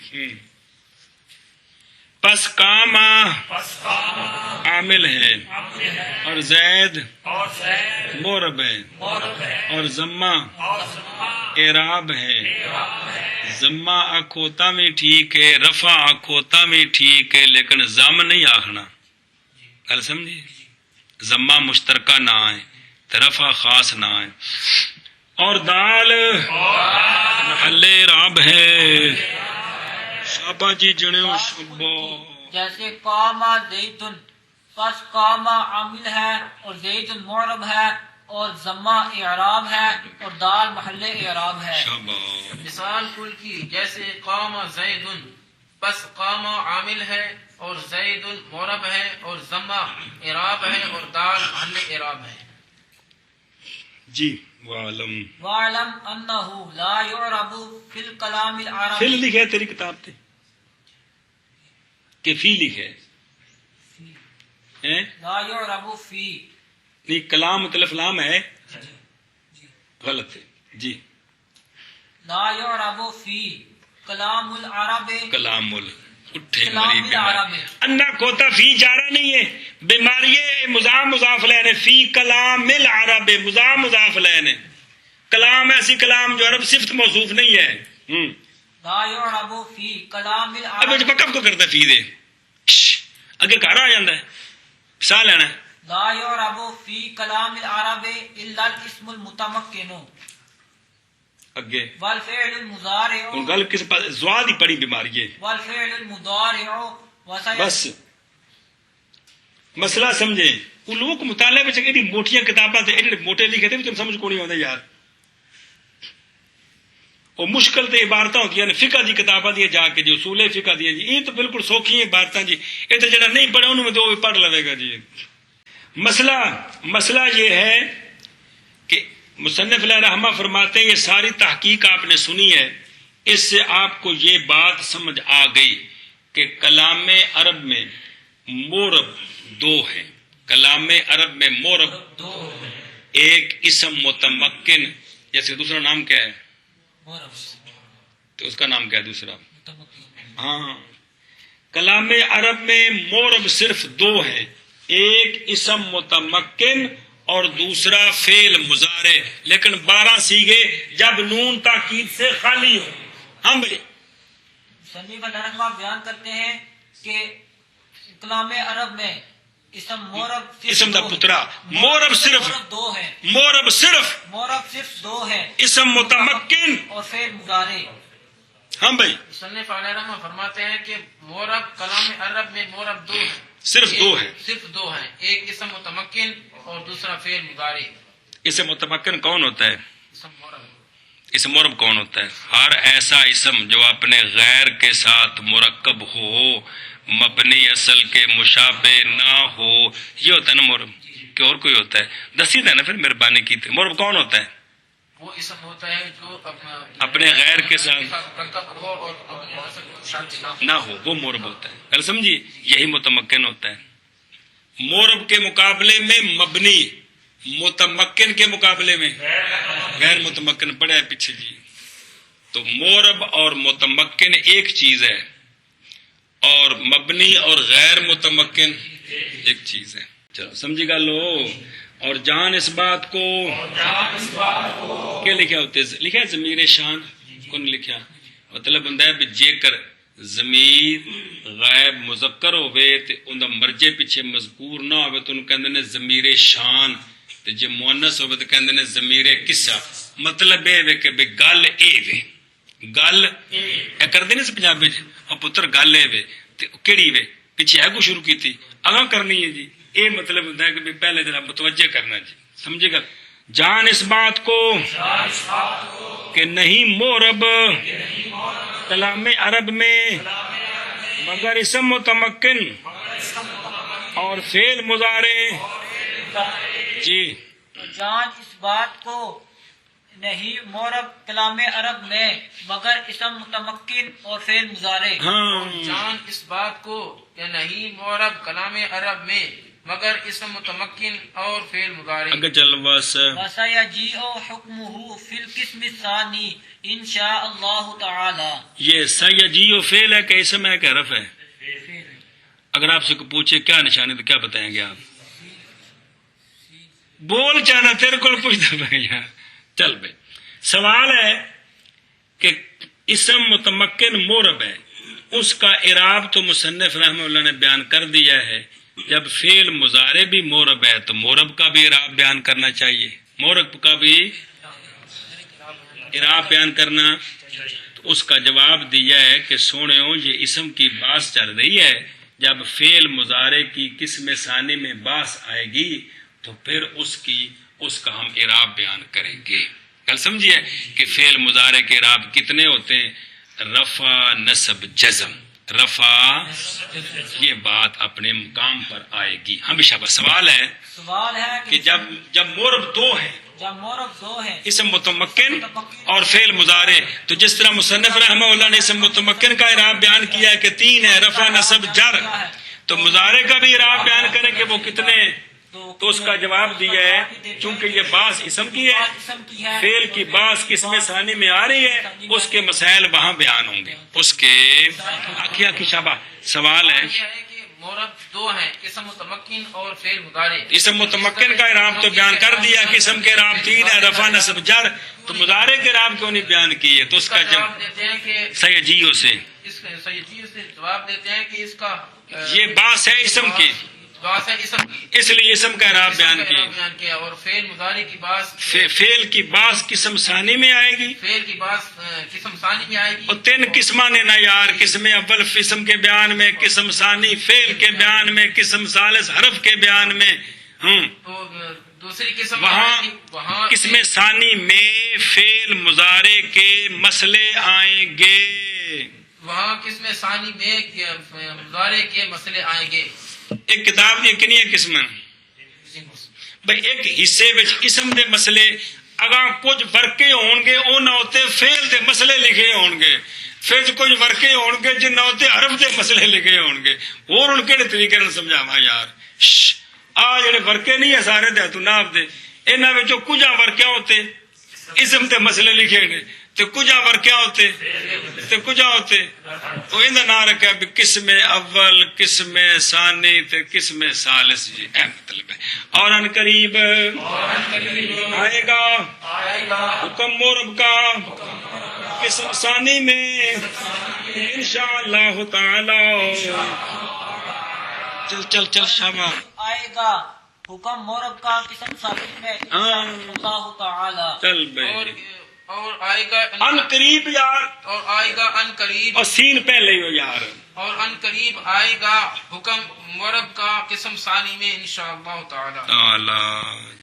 پس قام عامل ہے اور زید مورب ہے اور ضمہ اعراب ہے. ضمہ آکھوتا میں ٹھیک ہے، رفع آکھوتا میں ٹھیک ہے، لیکن ضم نہیں آخنا. گل سمجھی؟ ضمہ مشترکہ نہ آئے، رفع خاص نہ آئے. اور دال محل اعراب ہے. شابا جی جنیو شبا. جیسے قام زیدن، پس قام عامل ہے اور زید معرب ہے اور ضمہ اعراب ہے اور دال محل اعراب ہے. شابا. مثال کل کی جیسے قام زید، پس قام عامل ہے اور زید معرب ہے اور ضمہ اعراب ہے اور دال محل اعراب ہے. جی. وعلم وَاعْلَمْ أَنَّهُ لَا يُعْرَبُ فِي الْكَلَامِ الْعَرَبِيِّ. فل لکھے تیری کتاب تے کہ فی لکھے لا يعرب فی. نہیں، کلام مطلب لام ہے، غلط ہے جی. لا يعرب فی کلام العرب. کلام اٹھے کلام مری العرب. انا کوتا فی جارا نہیں ہے، بیماری مضاف مضاف لینے. فی کلام العرب مضاف مضاف لینے. کلام ایسی کلام جو عرب صفت موصوف نہیں ہے. لا يعرب فی کلام اب العرب. وقف کو کرتا فی دے اگے گھر آ جاتا ہے. سا لینا ہے. لا يعرب فی کلام العرب الا الاسم المتمکن اگے والفعل المضارع. ہوں گل کس پاس زواد ہی پڑی بیماری ہے. والفعل المضارع بس مسئلہ سمجھے. ان لوگوں کو مطالعے میں ایڈی موٹیاں کتاباں تھے، ایڈے موٹے لکھے تھے، تم سمجھ کو نہیں آتا یار. وہ مشکل تے عبارتیں ہوتی ہیں فقہ دی کتاباں دی جا کے جو اصول فقہ دی جی، یہ تو بالکل سوکھی عبارتیں جی. یہ تو جڑا نہیں پڑھے انہوں میں تو وہ پڑھ لے گا جی. مسئلہ یہ ہے کہ مصنف علیہ الرحمہ فرماتے ہیں یہ ساری تحقیق آپ نے سنی ہے، اس سے آپ کو یہ بات سمجھ آ گئی کہ کلام عرب میں مورب دو ہیں. کلام عرب میں مورب دو ہے. ایک اسم متمکن، جیسے دوسرا نام کیا ہے تو اس کا نام کیا ہے دوسرا؟ ہاں. کلام عرب میں مورب صرف دو ہیں، ایک اسم متمکن اور دوسرا فعل مضارع، لیکن 12 سیغے جب نون تاکید سے خالی ہو. ہم بھائی مصنف علیہ الرحمہ بیان کرتے ہیں کہ کلام عرب میں اسم مورب اسم دا پترا مورب صرف دو ہے. مورب صرف دو ہے، اسم متمکن اور فعل مضارع. ہم بھائی مصنف علیہ الرحمہ فرماتے ہیں کہ مورب کلام عرب میں مورب دو ہے، صرف دو ہے. صرف دو ہیں، ایک اسم متمکن اور دوسرا فعل مضارع. اسم متمکن کون ہوتا ہے؟ اسم مورب. اسم مورب کون ہوتا ہے؟ ہر ایسا اسم جو اپنے غیر کے ساتھ مرکب ہو، مبنی اصل کے مشابہ نہ ہو. یہ ہوتا ہے نا مورب، کہ اور کوئی ہوتا ہے؟ دسیدہ نا پھر مہربانی کی تھی. مورب کون ہوتا ہے؟ وہ اسم ہوتا ہے جو اپنے غیر کے ساتھ مرکب ہو اور نہ ہو، وہ مورب ہوتا ہے. کل سمجھیے، یہی متمکن ہوتا ہے. مورب کے مقابلے میں مبنی، متمکن کے مقابلے میں غیر متمکن. پڑا ہے پیچھے جی. تو مورب اور متمکن ایک چیز ہے، اور مبنی اور غیر متمکن ایک چیز ہے. چلو سمجھی گا لو. اور جان اس بات کو کیا لکھا ہوتے؟ لکھا ضمیر شان کون لکھا؟ مطلب ہوں بھی جے کر ضمیر غائب مذکر ہوئے تے ان دا مرجے پیچھے مذکور نہ ہوئے تو انہوں کہندے نے ضمیر شان، تے جے مؤنث ہوئے تو کہندے نے ضمیر قصہ. مطلب اے وے کہ بے گل اے وے، گل اے کر دینے سے پنجابی جی اور پتر گل اے وے تے کیڑی وے پیچھے ہے کو شروع کی تھی اگاں کرنی ہے جی. اے مطلب ہوتا ہے کہ پہلے ذرا متوجہ کرنا جی. سمجھے گا؟ جان اس بات کو کہ نہیں مورب کلام عرب میں مگر اسم متمکن اور فعل مضارع. جی جان اس بات کو نہیں مورب کلام عرب میں مگر اسم متمکن اور فعل مضارع. ہاں، جان اس بات کو کہ نہیں مورب کلام عرب میں مگر اسم متمکن اور فعل مضارع. اگر چل بس وَسَيَجِيءُ حُكْمُهُ فِي الْقِسْمِ الثَّانِي إِن شَاءَ اللَّهُ تَعَالَى. یہ سیجی و فعل ہے کہ اسم ہے کہ حرف ہے؟ اگر آپ سے کوئی پوچھے کیا نشانی تو کیا بتائیں گے آپ؟ بول چاہنا تیرے کو پوچھتا پہ یار. چل بھائی، سوال ہے کہ اسم متمکن مورب ہے، اس کا اعراب تو مصنف رحمہ اللہ نے بیان کر دیا ہے. جب فعل مضارع بھی مورب ہے تو مورب کا بھی اعراب بیان کرنا چاہیے، مورب کا بھی اعراب بیان کرنا. تو اس کا جواب دیا ہے کہ سوڑیوں یہ اسم کی باس چل رہی ہے، جب فعل مضارع کی قسم ثانی میں باس آئے گی تو پھر اس کا ہم اعراب بیان کریں گے. کل سمجھیے کہ فعل مضارع کے اعراب کتنے ہوتے ہیں؟ رفع، نصب، جزم. رفع یہ بات اپنے مقام پر آئے گی. ہمیشہ بس سوال ہے کہ جب مورب دو ہے، جب مورب دو ہے اسم متمکن اور فعل مضارع، تو جس طرح مصنف رحمہ اللہ نے اسم متمکن کا اعراب بیان کیا ہے کہ 3 ہے، رفع، نصب، جر، تو مضارع کا بھی اعراب بیان کریں کہ وہ کتنے. تو اس کا جواب دیا ہے چونکہ یہ باس اسم کی ہے، فعل کی باس قسم ثانی میں آ رہی ہے، اس کے مسائل وہاں بیان ہوں گے. اس کے کیا کی شابہ سوال ہے یہ ہے کہ مورب دو ہیں، اسم متمکن اور فعل مضارع. اسم متمکن کا اعراب تو بیان کر دیا کہ اسم کے اعراب 3 ہے، رفع، نصب، جر، تو مضارع کے اعراب کیوں نہیں بیان کیے؟ تو اس کا جواب دیتے ہیں کہ سیجیوں سے سیدی سے جواب دیتے ہیں کہ اس کا یہ باس ہے اسم کی، باس ہے اسم کی، اس لیے اسم کا اعراب بیان کیا. اور فعل مضارع کی باس فعل کی باس قسم ثانی میں آئے گی، فعل کی باس قسم ثانی میں آئے گی. اور 3 قسمہ نے نا یار، قسم اول اسم کے بیان میں، قسم ثانی فعل کے بیان میں، قسم ثالث حرف کے بیان میں. تو دوسری قسم وہاں قسم ثانی میں فعل مضارع کے مسئلے آئیں گے. وہاں قسم ثانی میں مضارع کے مسئلے آئیں گے. ایک کتاب دی کنی قسم بھائی، ایک حصے وچ اسم دے مسئلے اگاں کچھ ورقے ہون گے، انہاں اوتے فعل دے مسئلے لکھے ہون گے، پھر کچھ ورقے ہون گے جنہاں اوتے حرف دے مسئلے لکھے ہون گے. اور ان کہڑے طریقے نال سمجھاواں یار؟ آ جڑے ورقے نہیں ہے سارے دے تو ناپ دے، انہاں وچوں کچھ ورقیاں ہوتے اسم تے مسئلے لکھے نے، تے کچھ ورقیاں ہوتے تے کچھ ہوتے تو ان دا نام رکھا ہے قسم اول، قسم ثانی تے قسم ثالث. جی اے مطلب ہے. اور ان قریب آئے گا حکم مورب کا قسم ثانی میں انشاءاللہ تعالی. چل چل شاباش. آئے گا حکم مورب کا قسم ثانی میں اللہ تعالی. چل بھائی. اور آئے گا ان قریب یار، اور آئے گا ان قریب، اور سین پہلے ہی ہو یار. اور ان قریب آئے گا حکم مورب کا قسم ثانی میں انشاءاللہ تعالی.